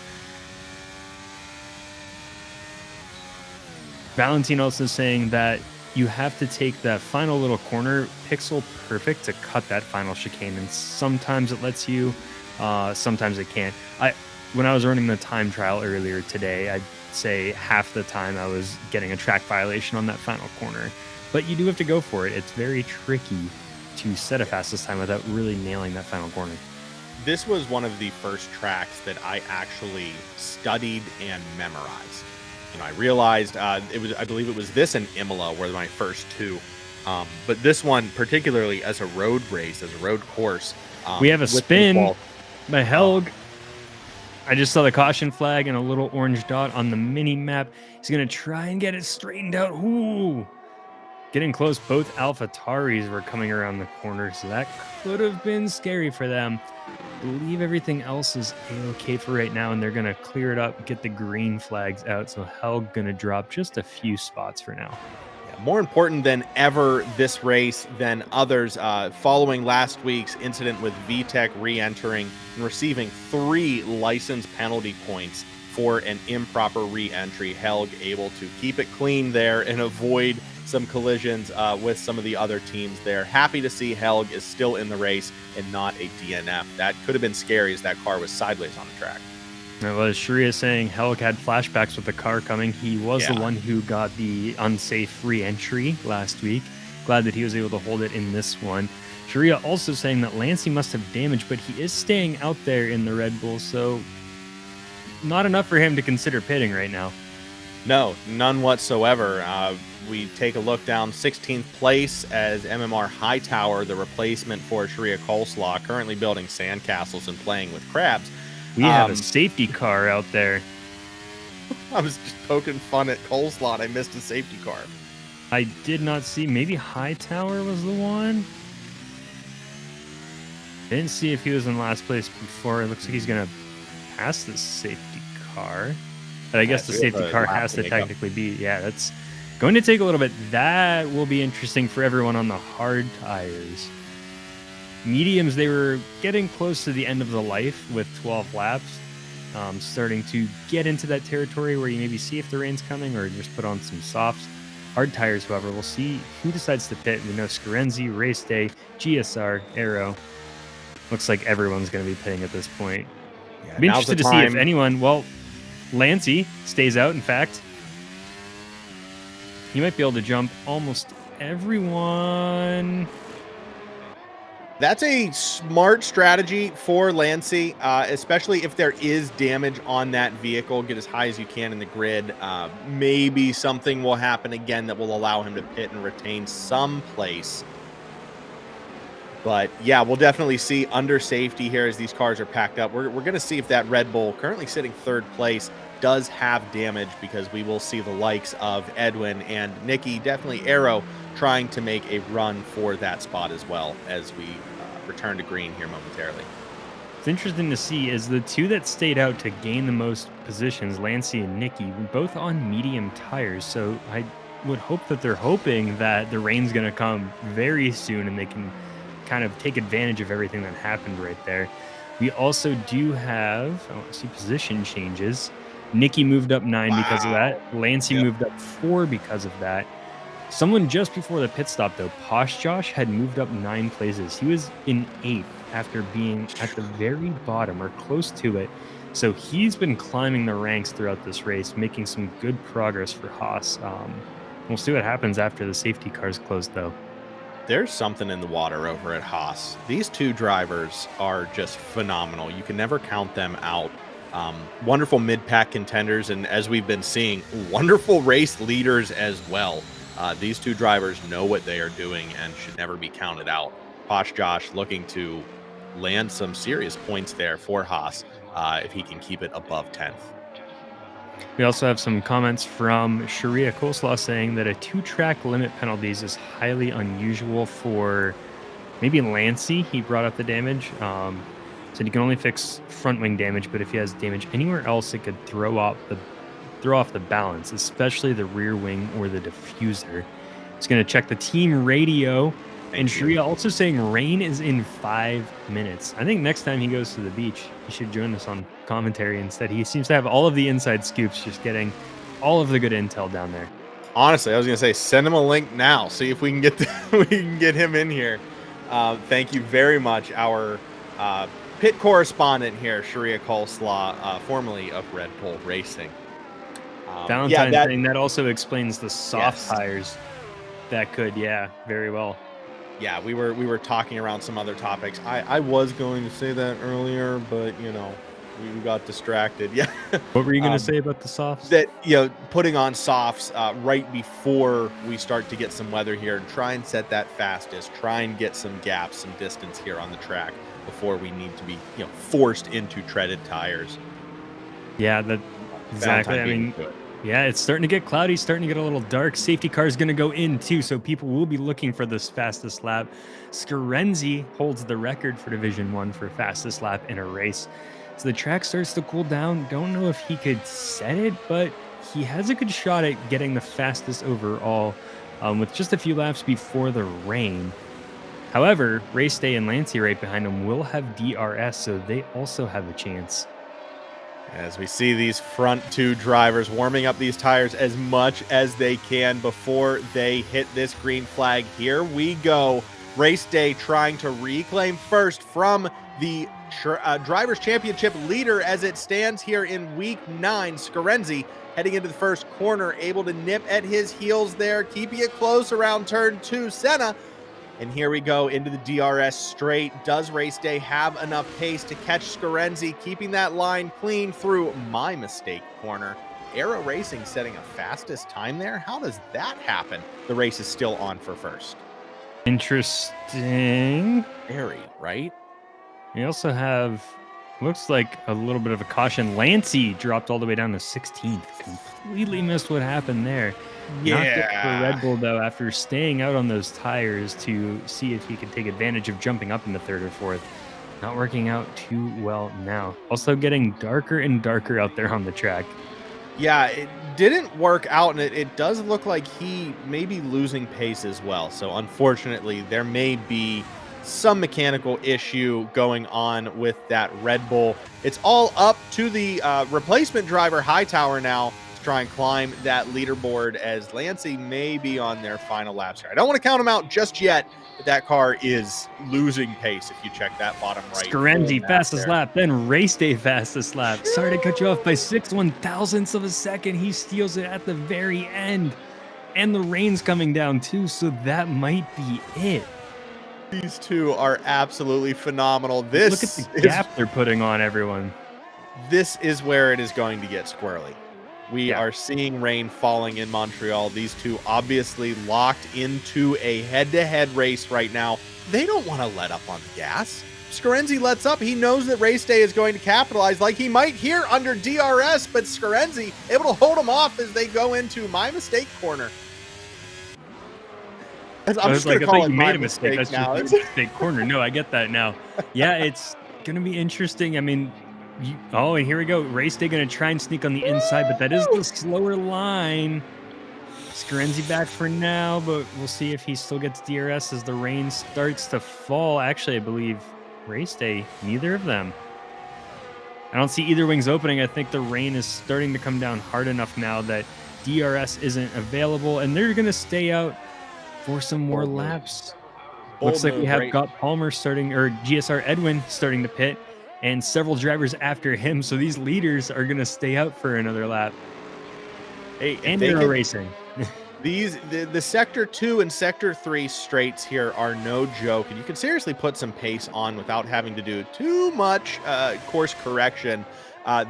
Valentin also saying that you have to take that final little corner pixel perfect to cut that final chicane, and sometimes it lets you, sometimes it can't. When I was running the time trial earlier today, I'd say half the time I was getting a track violation on that final corner. But you do have to go for it. It's very tricky to set a fastest time without really nailing that final corner. This was one of the first tracks that I actually studied and memorized. You know, I realized I believe it was this and Imola were my first two. But this one, particularly as a road race, as a road course. We have a spin by Helg. I just saw the caution flag and a little orange dot on the mini map. He's going to try and get it straightened out. Ooh. Getting close, both AlphaTauris were coming around the corner, so that could have been scary for them. I believe everything else is A-okay for right now, and they're going to clear it up, get the green flags out, so Helg going to drop just a few spots for now. Yeah, more important than ever this race than others, following last week's incident with VTEC re-entering and receiving 3 license penalty points for an improper re-entry. Helg able to keep it clean there and avoid some collisions with some of the other teams there. Happy to see Helg is still in the race and not a DNF. That could have been scary as that car was sideways on the track. Well, as Sharia saying, Helg had flashbacks with the car coming. He was the one who got the unsafe re-entry last week. Glad that he was able to hold it in this one. Sharia also saying that Lancey must have damage, but he is staying out there in the Red Bull, so not enough for him to consider pitting right now. No, none whatsoever. We take a look down 16th place as MMR Hightower, the replacement for Sharia Coleslaw, currently building sandcastles and playing with crabs. We have a safety car out there. I was just poking fun at Coleslaw. I missed a safety car. I did not see. Maybe Hightower was the one. Didn't see if he was in last place before. It looks like he's going to pass the safety car. But I guess the safety car has to technically be. Yeah, that's going to take a little bit. That will be interesting for everyone on the hard tires. Mediums, they were getting close to the end of the life with 12 laps. Starting to get into that territory where you maybe see if the rain's coming or just put on some softs. Hard tires, however, we'll see who decides to pit. We know Scarenzi, Race Day, GSR, Aero. Looks like everyone's going to be pitting at this point. Yeah, be interested to see if anyone, well, Lancey stays out, in fact. He might be able to jump almost everyone. That's a smart strategy for Lancey, especially if there is damage on that vehicle. Get as high as you can in the grid. Maybe something will happen again that will allow him to pit and retain some place. But yeah, we'll definitely see under safety here as these cars are packed up. We're going to see if that Red Bull, currently sitting third place, does have damage, because we will see the likes of Edwin and Nikki, definitely Arrow, trying to make a run for that spot as well as we return to green here momentarily. It's interesting to see is the two that stayed out to gain the most positions, Lancey and Nikki, were both on medium tires. So I would hope that they're hoping that the rain's going to come very soon and they can kind of take advantage of everything that happened right there. We also do have, I want to see position changes. Nikki moved up 9 because of that. Lancey moved up 4 because of that. Someone just before the pit stop, though, Posh Josh, had moved up 9 places. He was in 8th after being at the very bottom or close to it. So he's been climbing the ranks throughout this race, making some good progress for Haas. We'll see what happens after the safety cars close, though. There's something in the water over at Haas. These two drivers are just phenomenal. You can never count them out. Wonderful mid-pack contenders, and as we've been seeing, wonderful race leaders as well. These two drivers know what they are doing and should never be counted out. Posh Josh looking to land some serious points there for Haas if he can keep it above 10th. We also have some comments from Sharia Coleslaw saying that a 2-track limit penalties is highly unusual for maybe Lancey. He brought up the damage. Said he can only fix front wing damage, but if he has damage anywhere else, it could throw off the balance, especially the rear wing or the diffuser. He's going to check the team radio. And Sharia also saying rain is in 5 minutes. I think next time he goes to the beach, he should join us on commentary instead. He seems to have all of the inside scoops, just getting all of the good intel down there. Honestly, I was going to say, send him a link now. See if we can get we can get him in here. Thank you very much, our pit correspondent here, Sharia Coleslaw, formerly of Red Bull Racing. Valentine saying that also explains the soft tires. That could, very well. Yeah, we were talking around some other topics. I was going to say that earlier, but we got distracted. Yeah. What were you going to say about the softs? That putting on softs right before we start to get some weather here, and try and set that fastest. Try and get some gaps, some distance here on the track before we need to be forced into treaded tires. Yeah, exactly. I mean, yeah, it's starting to get cloudy, starting to get a little dark. Safety car is going to go in too, so people will be looking for this fastest lap. Scarenzi holds the record for Division 1 for fastest lap in a race. So the track starts to cool down. Don't know if he could set it, but he has a good shot at getting the fastest overall with just a few laps before the rain. However, Race Day and Lancey right behind him will have DRS, so they also have a chance. As we see these front two drivers warming up these tires as much as they can before they hit this green flag. Here we go. Race Day trying to reclaim first from the Drivers' Championship leader as it stands here in Week 9. Scarenzi heading into the first corner, able to nip at his heels there, keeping it close around turn 2. Senna. And here we go into the DRS straight. Does Race Day have enough pace to catch Scarenzi, keeping that line clean through my mistake corner? Arrow Racing setting a fastest time there. How does that happen? The race is still on for first. Interesting. Very, right? We also have, looks like a little bit of a caution. Lancey dropped all the way down to 16th. Completely missed what happened there. Yeah. Not good for Red Bull, though, after staying out on those tires to see if he could take advantage of jumping up into 3rd or 4th. Not working out too well now. Also getting darker and darker out there on the track. Yeah, it didn't work out, and it does look like he may be losing pace as well. So unfortunately, there may be some mechanical issue going on with that Red Bull. It's all up to the replacement driver, Hightower, now to try and climb that leaderboard, as Lancey may be on their final laps here. I don't want to count him out just yet, but that car is losing pace if you check that bottom right. Scarenzi fastest lap, then Race Day fastest lap. Sorry to cut you off by 6/1000ths of a second. He steals it at the very end. And the rain's coming down too, so that might be it. These two are absolutely phenomenal. Look at the gap they're putting on everyone. This is where it is going to get squirrely. We are seeing rain falling in Montreal. These two obviously locked into a head-to-head race right now. They don't want to let up on the gas. Scarenzi lets up. He knows that race day is going to capitalize like he might here under DRS, but Scarenzi able to hold him off as they go into my mistake corner. I'm just going to call it my mistake now. It's mistake corner. No, I get that now. Yeah, it's going to be interesting. I mean, and here we go. Race day going to try and sneak on the inside, but that is the slower line. Scarenzi back for now, but we'll see if he still gets DRS as the rain starts to fall. Actually, I believe race day, neither of them. I don't see either wings opening. I think the rain is starting to come down hard enough now that DRS isn't available, and they're going to stay out for some more laps. Looks like we have got Palmer starting, or GSR Edwin starting to pit, and several drivers after him. So these leaders are going to stay out for another lap. Hey, and they're racing. The Sector 2 and Sector 3 straights here are no joke, and you can seriously put some pace on without having to do too much course correction.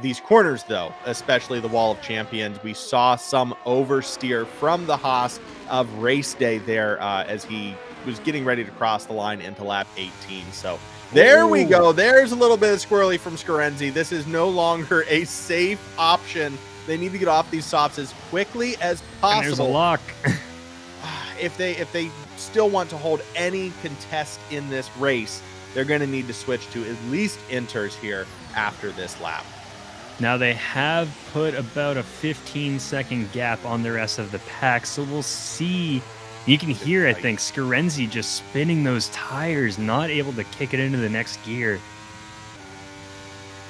These corners, though, especially the Wall of Champions, we saw some oversteer from the Haas of race day there as he was getting ready to cross the line into lap 18. So there we go. There's a little bit of squirrely from Scarenzi. This is no longer a safe option. They need to get off these softs as quickly as possible. And there's a lock. If they still want to hold any contest in this race, they're going to need to switch to at least inters here after this lap. Now they have put about a 15-second gap on the rest of the pack, so we'll see. You can hear, I think, Scarenzi just spinning those tires, not able to kick it into the next gear.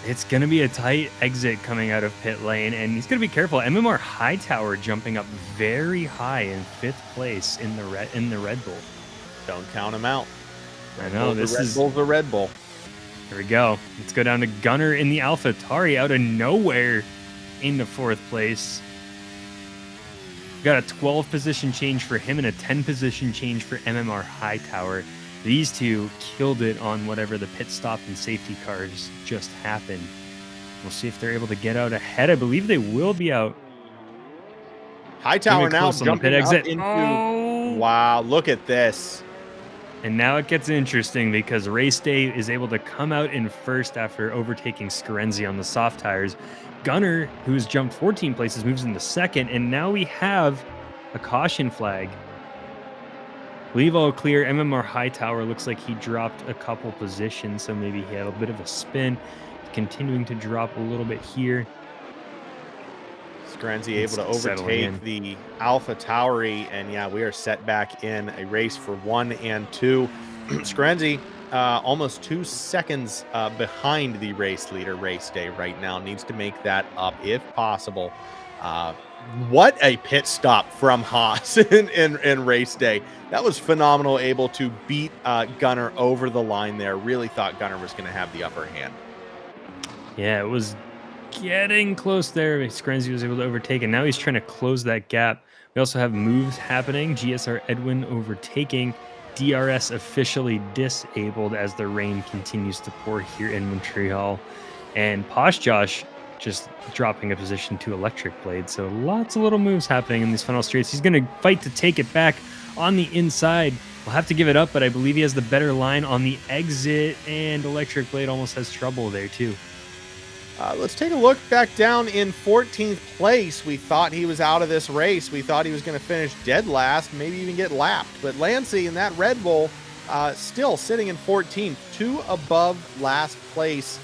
It's going to be a tight exit coming out of pit lane, and he's going to be careful. MMR Hightower jumping up very high in 5th place in the Red Bull. Don't count him out. I know. This is Red Bull's a Red Bull. Here we go. Let's go down to Gunner in the AlphaTauri out of nowhere into 4th place. Got a 12 position change for him and a 10 position change for MMR Hightower. These two killed it on whatever the pit stop and safety cars just happened. We'll see if they're able to get out ahead. I believe they will be out. Hightower now jumping up into... Wow, look at this. And now it gets interesting because race day is able to come out in first after overtaking Scarenzi on the soft tires. Gunner, who's jumped 14 places, moves into second, and now we have a caution flag. Leave all clear. MMR Hightower looks like he dropped a couple positions, so maybe he had a bit of a spin. Continuing to drop a little bit here. Scarenzi able to overtake the AlphaTauri, and yeah, we are set back in a race for 1 and 2. Scarenzi almost 2 seconds behind the race leader race day right now. Needs to make that up if possible. What a pit stop from Haas in race day. That was phenomenal, able to beat Gunner over the line there. Really thought Gunner was going to have the upper hand. Yeah, it was getting close there. Scarenzi was able to overtake, and now he's trying to close that gap. We also have moves happening. GSR Edwin overtaking. DRS officially disabled as the rain continues to pour here in Montreal. And Posh Josh just dropping a position to Electric Blade. So lots of little moves happening in these final straights. He's going to fight to take it back on the inside. We'll have to give it up, but I believe he has the better line on the exit, and Electric Blade almost has trouble there too. Let's take a look back down in 14th place. We thought he was out of this race. We thought he was going to finish dead last, maybe even get lapped. But Lancey in that Red Bull still sitting in 14th, 2 above last place.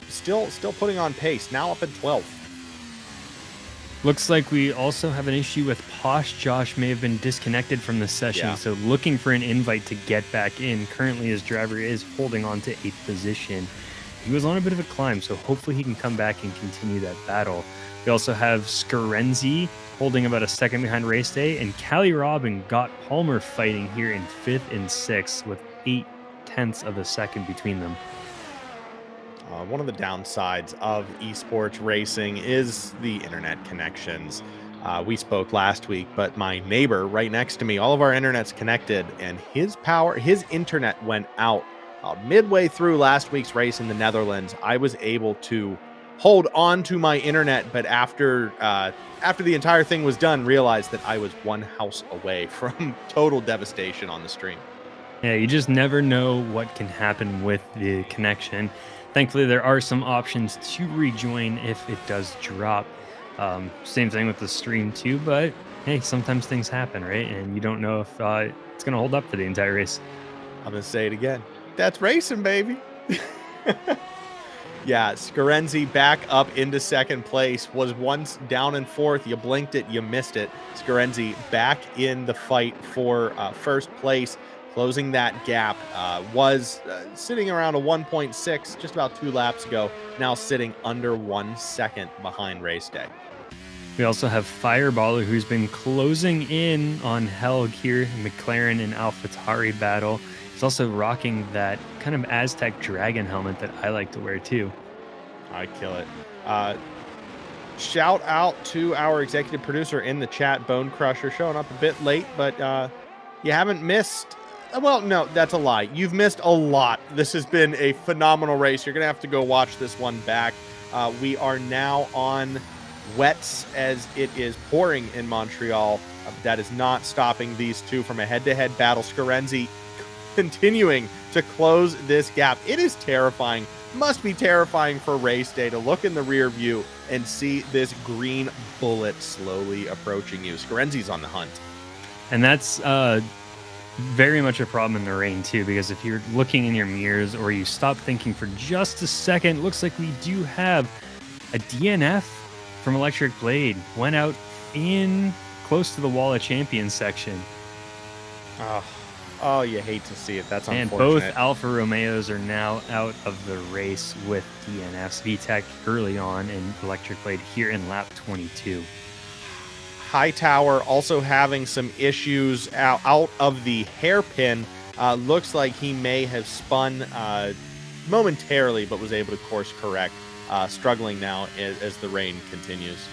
Still putting on pace, now up in 12th. Looks like we also have an issue with Posh Josh may have been disconnected from the session, so looking for an invite to get back in. Currently his driver is holding on to 8th position. He was on a bit of a climb, so hopefully he can come back and continue that battle. We also have Scarenzi holding about a second behind race day, and Callie Robb and Gott Palmer fighting here in 5th and 6th with 0.8 of a second between them. One of the downsides of esports racing is the internet connections. We spoke last week, but my neighbor right next to me, all of our internet's connected, and his internet went out. Midway through last week's race in the Netherlands, I was able to hold on to my internet, but after the entire thing was done, realized that I was one house away from total devastation on the stream. Yeah, you just never know what can happen with the connection. Thankfully, there are some options to rejoin if it does drop. Same thing with the stream too, but hey, sometimes things happen, right? And you don't know if it's going to hold up for the entire race. I'm going to say it again. That's racing, baby. Yeah, Scarenzi back up into second place, was once down in fourth. You blinked it, you missed it. Scarenzi back in the fight for first place, closing that gap. Was sitting around a 1.6 just about 2 laps ago, now sitting under 1 second behind race day. We also have Fireballer, who's been closing in on Helg here, McLaren and AlphaTauri battle. He's also rocking that kind of Aztec dragon helmet that I like to wear too. I kill it. Shout out to our executive producer in the chat, Bone Crusher, showing up a bit late, but you haven't missed. Well, no, that's a lie. You've missed a lot. This has been a phenomenal race. You're going to have to go watch this one back. We are now on wets as it is pouring in Montreal. That is not stopping these two from a head-to-head battle. Scarenzi continuing to close this gap. It is terrifying. Must be terrifying for race day to look in the rear view and see this green bullet slowly approaching you. Scarenzi's on the hunt. And that's very much a problem in the rain too, because if you're looking in your mirrors or you stop thinking for just a second, looks like we do have a DNF from Electric Blade. Went out in close to the Wall of Champions section. Oh, you hate to see it. That's and unfortunate. And both Alfa Romeos are now out of the race with DNFs. VTEC early on and Electric Blade here in lap 22. Hightower also having some issues out of the hairpin. Looks like he may have spun momentarily, but was able to course correct. Struggling now as the rain continues.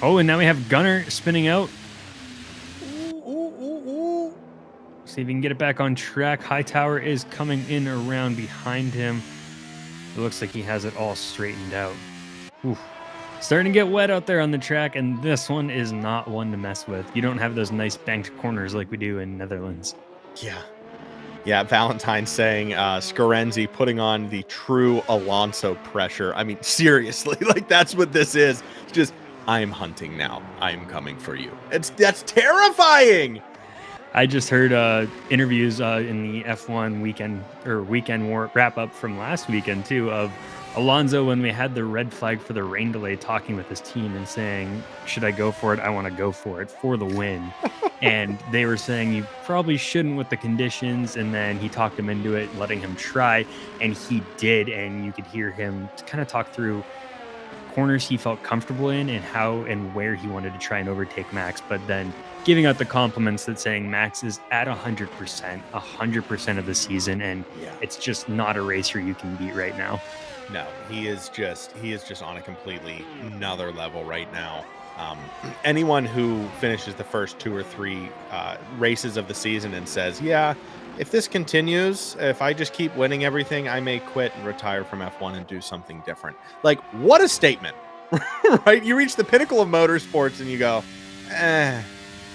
Oh, and now we have Gunner spinning out. See if he can get it back on track. Hightower is coming in around behind him. It looks like he has it all straightened out. Oof. Starting to get wet out there on the track, and this one is not one to mess with. You don't have those nice banked corners like we do in Netherlands. Yeah, Valentine saying Scarenzi putting on the true Alonso pressure. I mean, seriously, like that's what this is. It's just, I am hunting now. I am coming for you. That's terrifying. I just heard interviews in the F1 weekend wrap up from last weekend too of Alonso when we had the red flag for the rain delay talking with his team and saying, should I go for it? I want to go for it for the win. And they were saying you probably shouldn't with the conditions. And then he talked him into it, letting him try. And he did. And you could hear him kind of talk through corners he felt comfortable in and how and where he wanted to try and overtake Max. But then giving out the compliments that saying Max is at 100% of the season. And it's just not a racer you can beat right now. No, he is just on a completely another level right now. Anyone who finishes the first 2 or 3 races of the season and says, yeah, if this continues, if I just keep winning everything, I may quit and retire from F1 and do something different. Like, what a statement, right? You reach the pinnacle of motorsports and you go,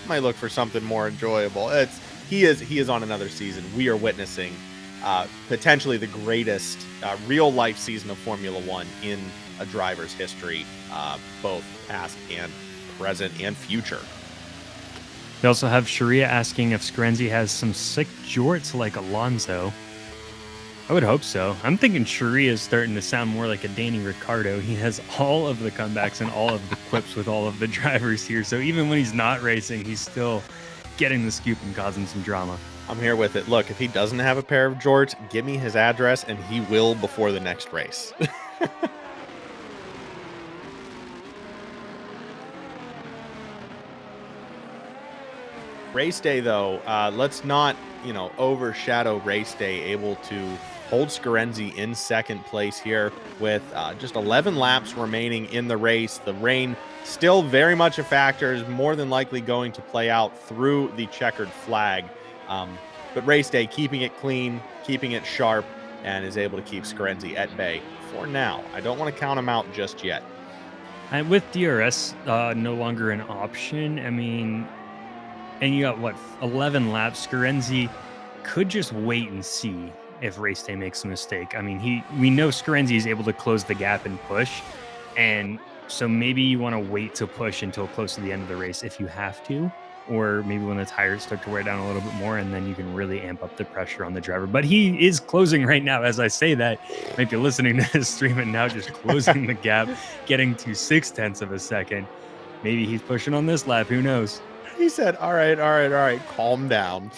might look for something more enjoyable. He is on another season. We are witnessing potentially the greatest real life season of Formula One in a driver's history, both past and present and future. We also have Sharia asking if Scarenzi has some sick jorts like Alonso. I would hope so. I'm thinking Sharia is starting to sound more like a Danny Ricciardo. He has all of the comebacks and all of the quips with all of the drivers here. So even when he's not racing, he's still getting the scoop and causing some drama. I'm here with it. Look, if he doesn't have a pair of jorts, give me his address and he will before the next race. Race day, though, let's not, overshadow race day, able to hold Scarenzi in second place here with just 11 laps remaining in the race. The rain still very much a factor, is more than likely going to play out through the checkered flag. But race day, keeping it clean, keeping it sharp, and is able to keep Scarenzi at bay for now. I don't want to count him out just yet. And with DRS no longer an option, I mean, and you got, what, 11 laps, Scarenzi could just wait and see if race day makes a mistake. I mean, we know Scarenzi is able to close the gap and push, and so maybe you want to wait to push until close to the end of the race if you have to, or maybe when the tires start to wear down a little bit more, and then you can really amp up the pressure on the driver. But he is closing right now. As I say that, might be listening to this stream and now just closing the gap, getting to 0.6 of a second. Maybe he's pushing on this lap. Who knows? He said, all right, calm down.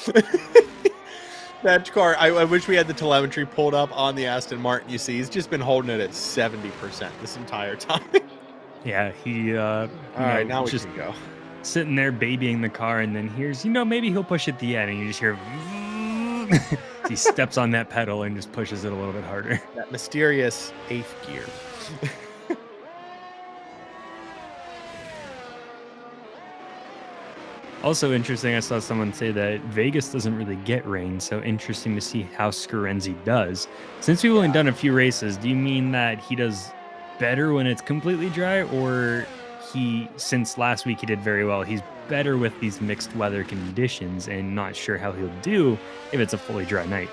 That car, I wish we had the telemetry pulled up on the Aston Martin. You see, he's just been holding it at 70% this entire time. Yeah, he all right, now we just can go. Sitting there babying the car, and then here's, maybe he'll push at the end, and you just hear he steps on that pedal and just pushes it a little bit harder. That mysterious 8th gear. Also interesting, I saw someone say that Vegas doesn't really get rain, so interesting to see how Scarenzi does. Since we've only done a few races, do you mean that he does better when it's completely dry, or since last week he did very well, he's better with these mixed weather conditions and not sure how he'll do if it's a fully dry night?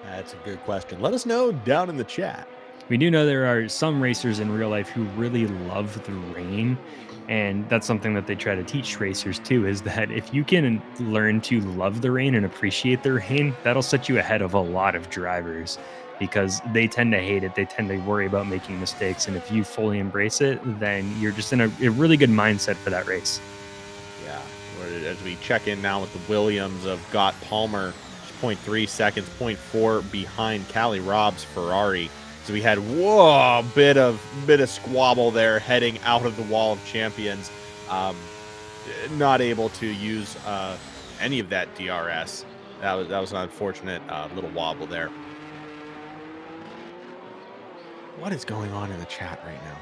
That's a good question. Let us know down in the chat. We do know there are some racers in real life who really love the rain, and that's something that they try to teach racers too, is that if you can learn to love the rain and appreciate the rain, that'll set you ahead of a lot of drivers, because they tend to hate it. They tend to worry about making mistakes. And if you fully embrace it, then you're just in a really good mindset for that race. Yeah. As we check in now with the Williams of Gott Palmer, 0.3 seconds, 0.4 behind Callie Robb's Ferrari. So we had a bit of squabble there heading out of the Wall of Champions. Not able to use any of that DRS. That was an unfortunate little wobble there. What is going on in the chat right now?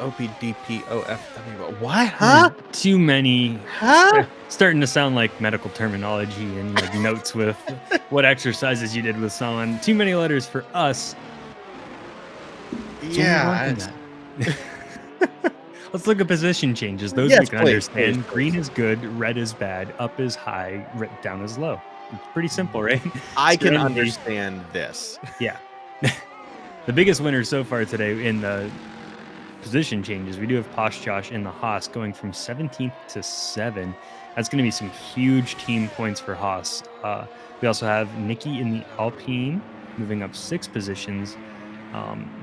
OPDPOFW. What? Huh? Too many. Huh? Starting to sound like medical terminology and like notes with what exercises you did with someone. Too many letters for us. Yeah. Let's look at position changes. Those we can understand. Please. Green is good, red is bad, up is high, down is low. It's pretty simple, right? I can understand this. Yeah. The biggest winner so far today in the position changes, we do have Posh Josh in the Haas going from 17th to 7. That's going to be some huge team points for Haas. We also have Nikki in the Alpine moving up 6 positions.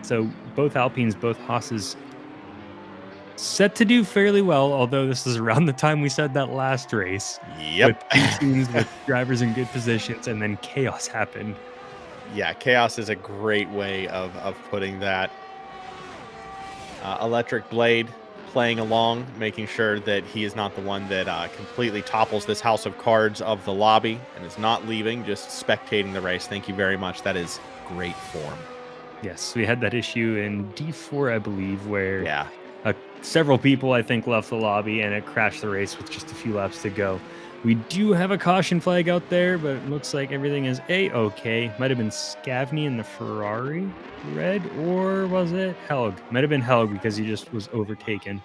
So both Alpines, both Haas's set to do fairly well, although this is around the time we said that last race. Yep. With teams with drivers in good positions, and then chaos happened. Yeah, chaos is a great way of putting that. Electric Blade playing along, making sure that he is not the one that completely topples this house of cards of the lobby and is not leaving, just spectating the race. Thank you very much. That is great form. Yes, we had that issue in D4, I believe, where several people, I think, left the lobby and it crashed the race with just a few laps to go. We do have a caution flag out there, but it looks like everything is A-okay. Might have been Scavney in the Ferrari red, or was it Helg? Might have been Helg because he just was overtaken.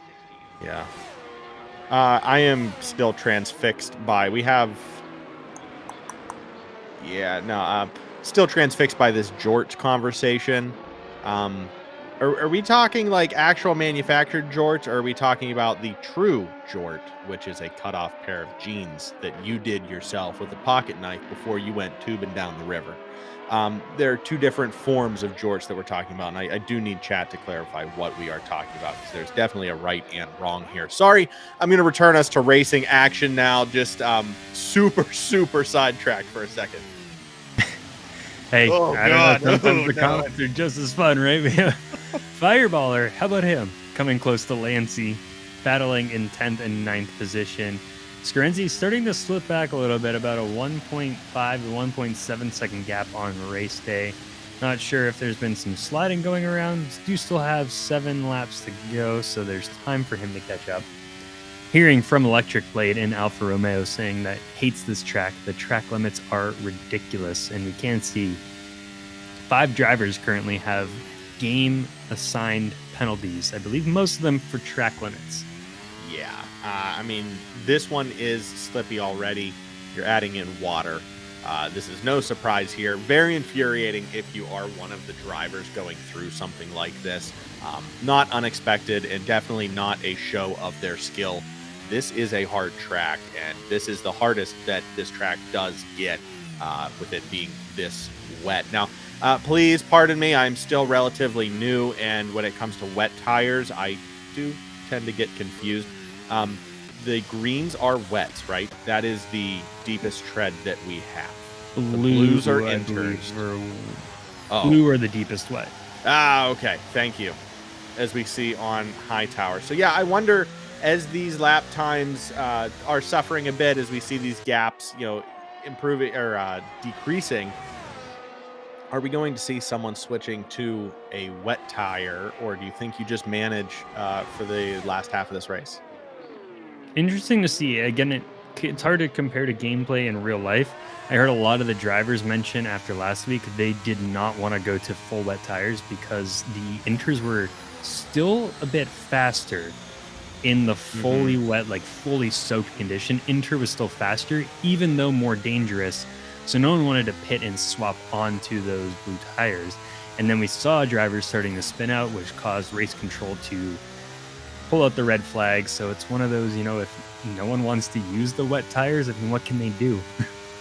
Yeah. I am still transfixed by, still transfixed by this Jort conversation. Are we talking like actual manufactured jorts, or are we talking about the true jort, which is a cut-off pair of jeans that you did yourself with a pocket knife before you went tubing down the river? There are two different forms of jorts that we're talking about, and I do need chat to clarify what we are talking about, because there's definitely a right and wrong here. Sorry, I'm going to return us to racing action now. Just super sidetracked for a second. Hey, I don't know, sometimes the comments are just as fun, right? Fireballer, how about him? Coming close to Lancy, battling in 10th and 9th position. Scarenzi starting to slip back a little bit, about a 1.5 to 1.7 second gap on race day. Not sure if there's been some sliding going around. Do still have 7 laps to go, so there's time for him to catch up. Hearing from Electric Blade in Alfa Romeo saying that hates this track. The track limits are ridiculous, and we can see 5 drivers currently have game assigned penalties. I believe most of them for track limits. Yeah, I mean, this one is slippy already. You're adding in water. This is no surprise here. Very infuriating if you are one of the drivers going through something like this. Not unexpected and definitely not a show of their skill. This is a hard track, and this is the hardest that this track does get with it being this wet. Now, please pardon me. I'm still relatively new, and when it comes to wet tires, I do tend to get confused. The greens are wets, right? That is the deepest tread that we have. The blues are inters. Blue are the deepest wet. Okay. Thank you. As we see on high tower. So yeah, I wonder as these lap times are suffering a bit, as we see these gaps, improving or decreasing, are we going to see someone switching to a wet tire, or do you think you just manage for the last half of this race? Interesting to see. Again, it's hard to compare to gameplay in real life. I heard a lot of the drivers mention after last week they did not want to go to full wet tires because the inters were still a bit faster in the fully wet, like fully soaked condition. Inter was still faster, even though more dangerous. So no one wanted to pit and swap onto those blue tires. And then we saw drivers starting to spin out, which caused race control to pull out the red flag. So it's one of those, if no one wants to use the wet tires, I mean, what can they do?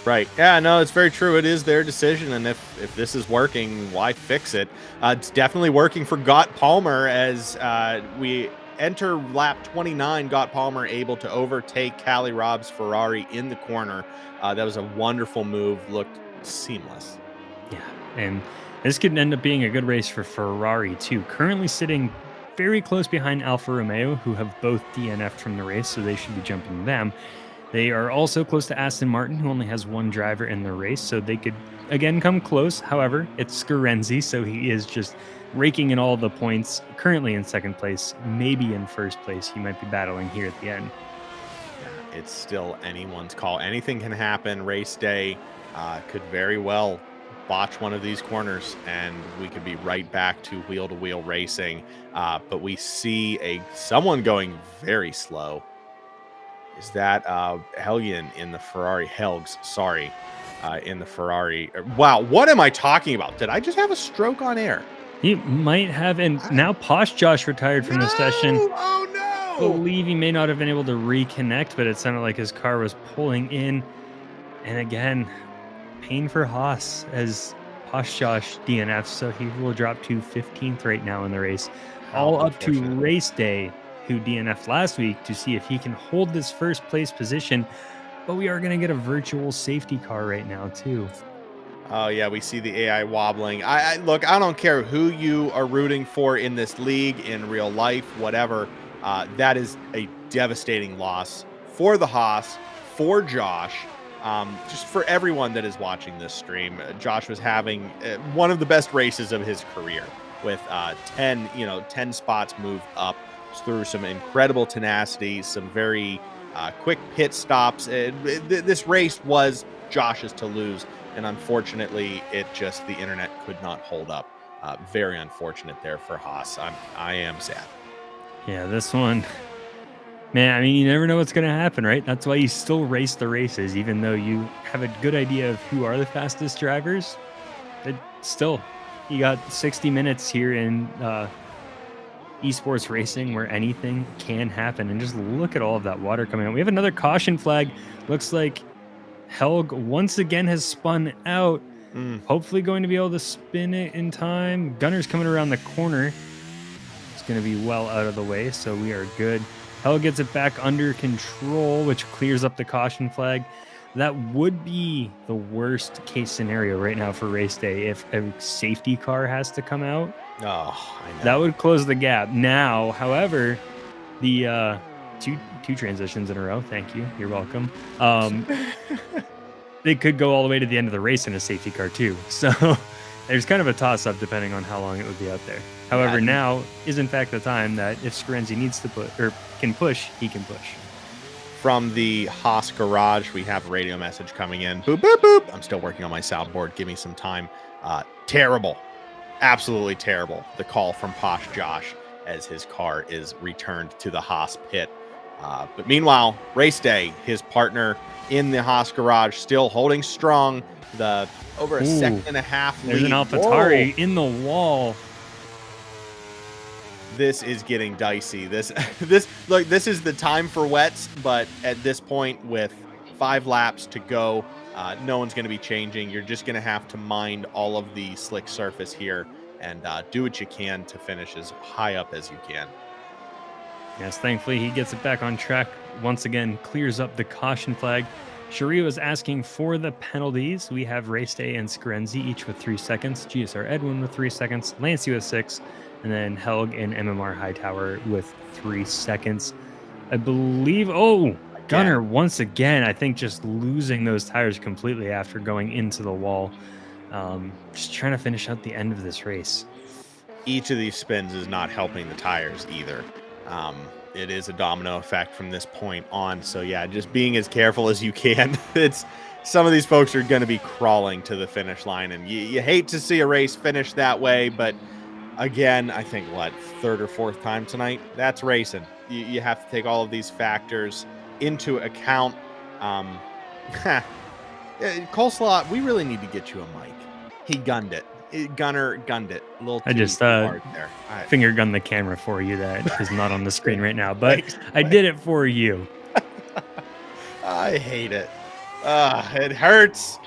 Right. Yeah, no, it's very true. It is their decision. And if this is working, why fix it? It's definitely working for Gott Palmer as we enter lap 29. Gott Palmer able to overtake Callie Robb's Ferrari in the corner. That was a wonderful move. Looked seamless. Yeah. And this could end up being a good race for Ferrari too. Currently sitting very close behind Alfa Romeo, who have both DNF'd from the race, so they should be jumping them. They are also close to Aston Martin, who only has one driver in the race, so they could, again, come close. However, it's Scarenzi, so he is just raking in all the points, currently in second place, maybe in first place. He might be battling here at the end. Yeah, it's still anyone's call. Anything can happen. Race day could very well botch one of these corners and we could be right back to wheel-to-wheel racing. But we see someone going very slow. Is that Helgen in the Ferrari? Helgs, sorry, in the Ferrari. Wow, what am I talking about? Did I just have a stroke on air? He might have, and now Posh Josh retired from the session. Oh no! I believe he may not have been able to reconnect, but it sounded like his car was pulling in. And again, pain for Haas as Posh Josh DNF, so he will drop to 15th right now in the race. All up to Race Day, who DNF'd last week, to see if he can hold this first place position. But we are going to get a virtual safety car right now too. Oh yeah, we see the AI wobbling. Look, I don't care who you are rooting for in this league, in real life, whatever. That is a devastating loss for the Haas, for Josh, just for everyone that is watching this stream. Josh was having one of the best races of his career, with 10 spots moved up through some incredible tenacity, some very quick pit stops. This race was Josh's to lose, and unfortunately, the internet could not hold up. Very unfortunate there for Haas. I am sad. Yeah, this one, man, I mean, you never know what's going to happen, right? That's why you still race the races, even though you have a good idea of who are the fastest drivers. But still, you got 60 minutes here in eSports racing where anything can happen. And just look at all of that water coming out. We have another caution flag. Looks like Helg once again has spun out. Hopefully going to be able to spin it in time. Gunner's coming around the corner. It's going to be well out of the way, so we are good. Helg gets it back under control, which clears up the caution flag. That would be the worst case scenario right now for race day if a safety car has to come out. Oh, I know. That would close the gap. Now, however, the two transitions in a row. Thank you. You're welcome. They could go all the way to the end of the race in a safety car too. So there's kind of a toss-up depending on how long it would be out there. However, now is in fact the time that if Scarenzi needs to put or can push, he can push. from the Haas garage. We have a radio message coming in. Boop, boop, boop. I'm still working on my soundboard. Give me some time. Terrible. Absolutely terrible. The call from Posh Josh as his car is returned to the Haas pit. But meanwhile, race day, his partner in the Haas garage still holding strong. The over a second and a half lead. There's an AlphaTauri in the wall. This is getting dicey. This is the time for wets, but at this point with 5 laps to go, no one's going to be changing. You're just going to have to mind all of the slick surface here and do what you can to finish as high up as you can. Yes, thankfully he gets it back on track. Once again, clears up the caution flag. Sharia was asking for the penalties. We have Race Day and Scarenzi each with 3 seconds. GSR Edwin with 3 seconds. Lancey with 6. And then Helg and MMR Hightower with 3 seconds. I believe, Gunnar once again, I think just losing those tires completely after going into the wall. Just trying to finish out the end of this race. Each of these spins is not helping the tires either. It is a domino effect from this point on. So yeah, just being as careful as you can. Some of these folks are going to be crawling to the finish line, and you hate to see a race finish that way, but again, I think, third or fourth time tonight? That's racing. You have to take all of these factors into account. Coleslaw, we really need to get you a mic. He gunned it. Gunner gunned it. A little too I just hard there. finger gunned the camera for you. That is not on the screen right now, but I did it for you. I hate it. It hurts.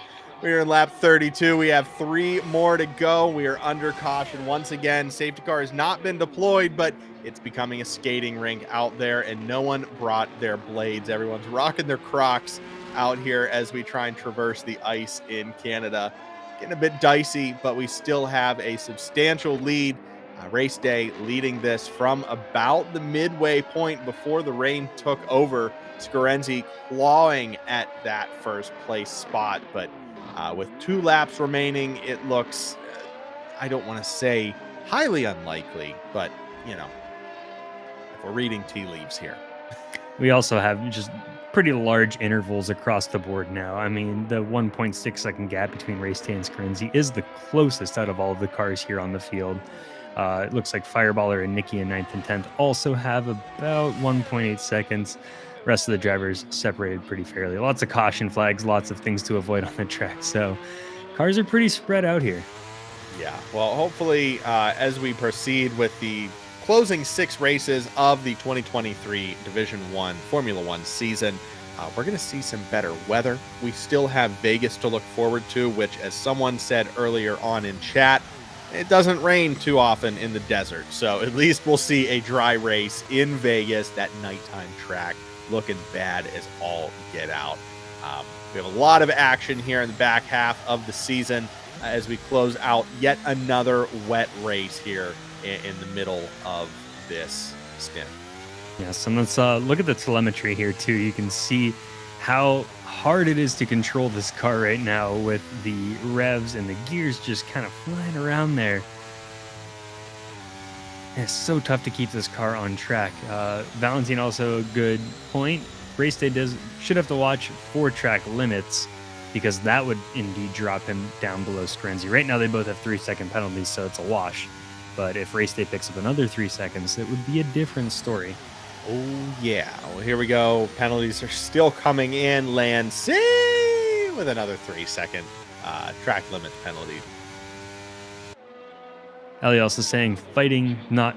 We are in lap 32. We have 3 more to go. We are under caution once again. Safety car has not been deployed, but it's becoming a skating rink out there, and no one brought their blades. Everyone's rocking their Crocs out here as we try and traverse the ice in Canada. Getting a bit dicey, but we still have a substantial lead. Race Day leading this from about the midway point before the rain took over. Scarenzi clawing at that first place spot, but with 2 laps remaining, it looks, I don't want to say highly unlikely, but, if we're reading tea leaves here. We also have just pretty large intervals across the board now. I mean, the 1.6 second gap between Race Day and Scarenzi is the closest out of all of the cars here on the field. It looks like Fireballer and Nikki in 9th and 10th also have about 1.8 seconds. Rest of the drivers separated pretty fairly. Lots of caution flags, lots of things to avoid on the track. So cars are pretty spread out here. Yeah, well, hopefully as we proceed with the closing 6 races of the 2023 Division 1 Formula 1 season, we're going to see some better weather. We still have Vegas to look forward to, which, as someone said earlier on in chat, it doesn't rain too often in the desert. So at least we'll see a dry race in Vegas, that nighttime track looking bad as all get out. We have a lot of action here in the back half of the season as we close out yet another wet race here in the middle of this stint. Yes, and let's look at the telemetry here too. You can see how hard it is to control this car right now with the revs and the gears just kind of flying around there. It's so tough to keep this car on track. Valentine also a good point. Race Day should have to watch for track limits because that would indeed drop him down below Scarenzi. Right now they both have 3-second penalties, so it's a wash. But if Race Day picks up another 3 seconds, it would be a different story. Oh, yeah. Well, here we go. Penalties are still coming in. Lancey with another 3-second track limit penalty. Ellie also saying fighting, not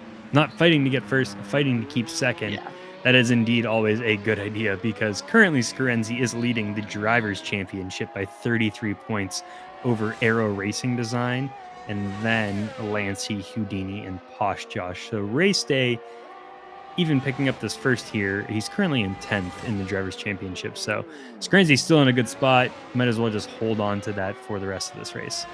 fighting to get first, fighting to keep second. Yeah. That is indeed always a good idea because currently Scarenzi is leading the Drivers' Championship by 33 points over Aero Racing Design, and then Lancey, Houdini, and Posh Josh. So Race Day, even picking up this first here, he's currently in 10th in the Drivers' Championship. So Scarenzi's still in a good spot. Might as well just hold on to that for the rest of this race.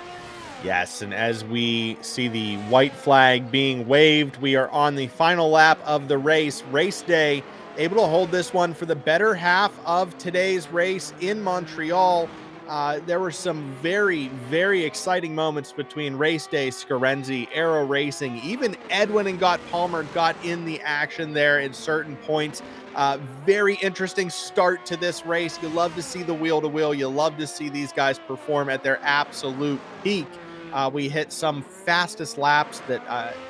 Yes, and as we see the white flag being waved, we are on the final lap of the race. Race Day able to hold this one for the better half of today's race in Montreal. there were some very, very exciting moments between Race Day, Scarenzi, Aero Racing, even Edwin and Palmer got in the action there at certain points. Very interesting start to this race. You love to see the wheel-to-wheel. You love to see these guys perform at their absolute peak. We hit some fastest laps that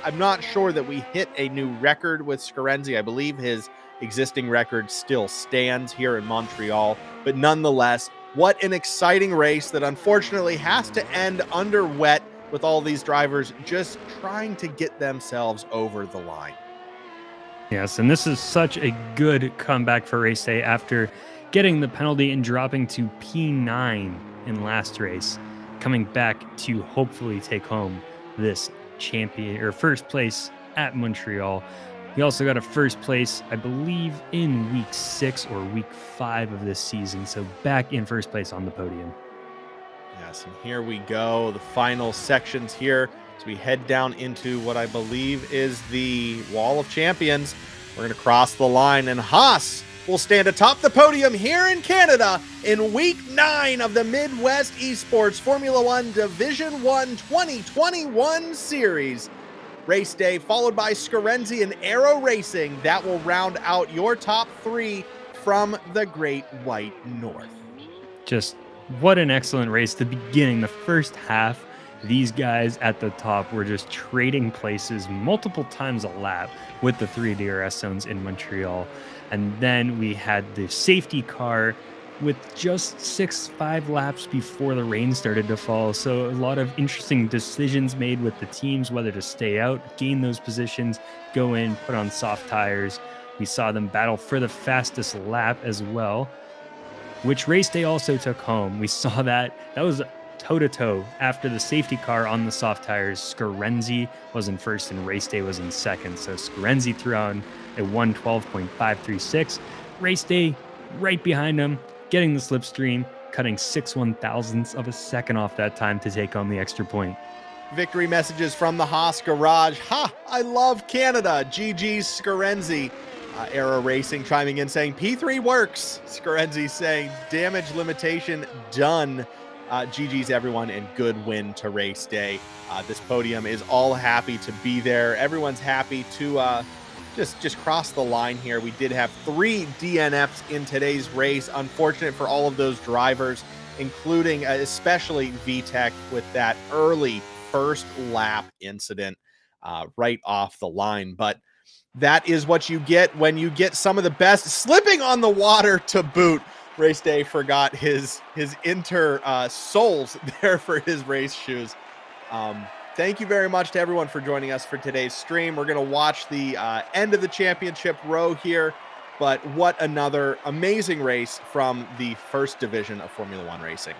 I'm not sure that we hit a new record with Scarenzi. I believe his existing record still stands here in Montreal, but nonetheless, what an exciting race that unfortunately has to end under wet with all these drivers just trying to get themselves over the line. Yes, and this is such a good comeback for Race Day after getting the penalty and dropping to P9 in last race, coming back to hopefully take home this champion or first place at Montreal. He also got a first place, I believe, in week 6 or week 5 of this season. So back in first place on the podium. Yes, and here we go. The final sections here as we head down into what I believe is the Wall of Champions. We're going to cross the line, and Haas will stand atop the podium here in Canada in week 9 of the MidWest eSports Formula One Division 1 2021 series. Race Day, followed by Scarenzi and Aero Racing. That will round out your top 3 from the Great White North. Just what an excellent race. The beginning, the first half, these guys at the top were just trading places multiple times a lap with the 3 DRS zones in Montreal. And then we had the safety car with just 5 laps before the rain started to fall. So a lot of interesting decisions made with the teams, whether to stay out, gain those positions, go in, put on soft tires. We saw them battle for the fastest lap as well, which Race Day also took home. We saw that was toe-to-toe after the safety car on the soft tires. Scarenzi was in first and Race Day was in second. So Scarenzi threw on a 112.536. Race Day right behind him, getting the slipstream, cutting 6/1000ths of a second off that time to take home the extra point. Victory messages from the Haas garage. Ha! I love Canada. GG's Scarenzi. Aero Racing chiming in saying P3 works. Scarenzi saying damage limitation done. GG's everyone and good win to Race Day. This podium is all happy to be there. Everyone's happy to just cross the line here. We did have 3 DNFs in today's race. Unfortunate for all of those drivers, including especially VTech with that early first lap incident right off the line. But that is what you get when you get some of the best slipping on the water to boot. Race Day forgot his soles there for his race shoes. Thank you very much to everyone for joining us for today's stream. We're going to watch the end of the championship row here, but what another amazing race from the first division of Formula One racing.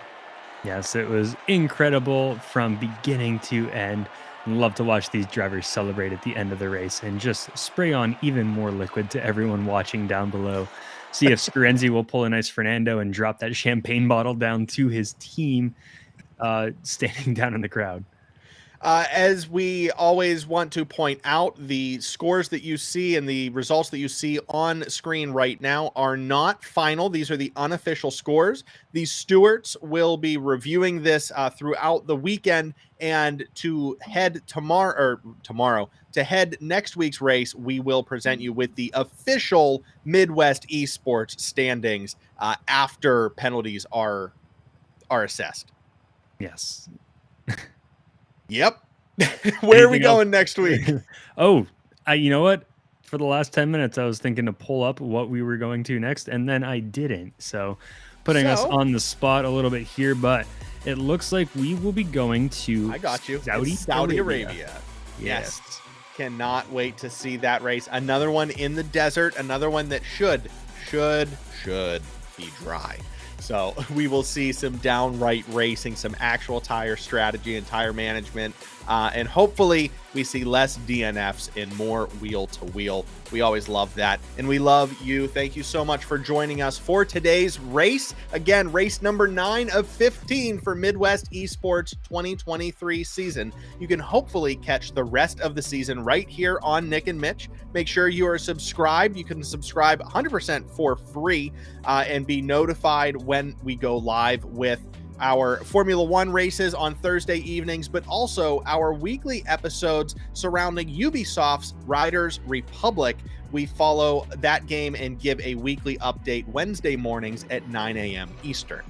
Yes, it was incredible from beginning to end. Love to watch these drivers celebrate at the end of the race and just spray on even more liquid to everyone watching down below. See if Scarenzi will pull a nice Fernando and drop that champagne bottle down to his team standing down in the crowd. As we always want to point out, the scores that you see and the results that you see on screen right now are not final. These are the unofficial scores. The stewards will be reviewing this throughout the weekend, and to head tomorrow to head next week's race, we will present you with the official MidWest eSports standings after penalties are assessed. Yes. Yep. Where are we going next week? You know what? For the last 10 minutes, I was thinking to pull up what we were going to next, and then I didn't. So putting us on the spot a little bit here, but it looks like we will be going to Saudi Arabia. Yes. Cannot wait to see that race. Another one in the desert, another one that should be dry. So we will see some downright racing, some actual tire strategy and tire management, and hopefully we see less DNFs and more wheel-to-wheel. We always love that, and we love you. Thank you so much for joining us for today's race. Again, race number 9 of 15 for MidWest eSports 2023 season. You can hopefully catch the rest of the season right here on Nick and Mitch. Make sure you are subscribed. You can subscribe 100% for free and be notified when we go live with our Formula One races on Thursday evenings, but also our weekly episodes surrounding Ubisoft's Riders Republic. We follow that game and give a weekly update Wednesday mornings at 9 a.m. Eastern.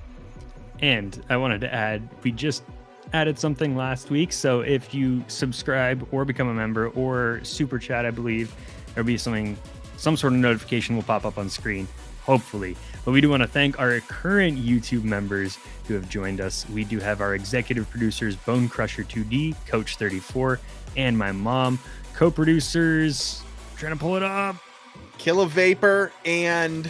And I wanted to add, we just added something last week. So if you subscribe or become a member or super chat, I believe there'll be some sort of notification will pop up on screen, hopefully. But we do want to thank our current YouTube members who have joined us. We do have our executive producers, Bone Crusher 2D, Coach 34, and my mom. Co-producers, trying to pull it up, Kilovapor and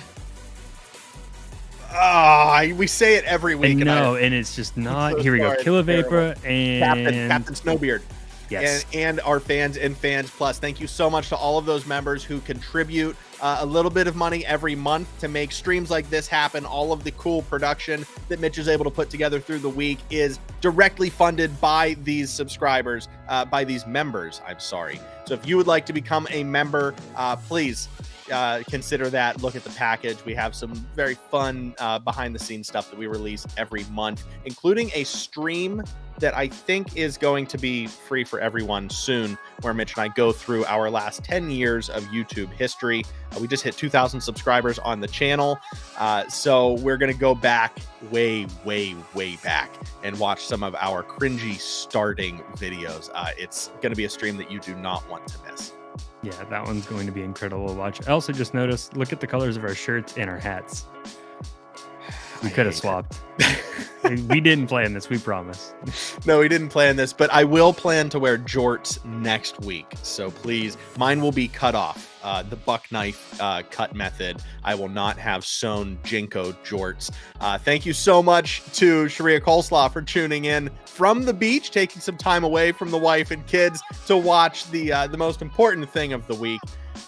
we say it every week. And it's just not. Here we go. Kilovapor and Captain Snowbeard. Yes. And our fans and Fans Plus. Thank you so much to all of those members who contribute a little bit of money every month to make streams like this happen. All of the cool production that Mitch is able to put together through the week is directly funded by these subscribers, by these members. I'm sorry. So if you would like to become a member, please consider that. Look at the package. We have some very fun behind the scenes stuff that we release every month, including a stream that I think is going to be free for everyone soon, where Mitch and I go through our last 10 years of YouTube history. We just hit 2,000 subscribers on the channel. So we're going to go back way back and watch some of our cringy starting videos. It's going to be a stream that you do not want to miss. Yeah, that one's going to be incredible to watch. I also just noticed, look at the colors of our shirts and our hats. We could have swapped. We didn't plan this, we promise. No, we didn't plan this, but I will plan to wear jorts next week. So please, mine will be cut off. The buck knife cut method. I will not have sewn Jinko jorts. Thank you so much to Sharia Coleslaw for tuning in from the beach, taking some time away from the wife and kids to watch the most important thing of the week.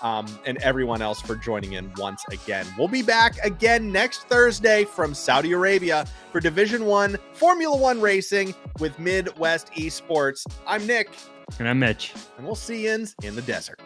And everyone else for joining in once again. We'll be back again next Thursday from Saudi Arabia for Division 1 Formula One racing with MidWest eSports. I'm Nick. And I'm Mitch. And we'll see you in the desert.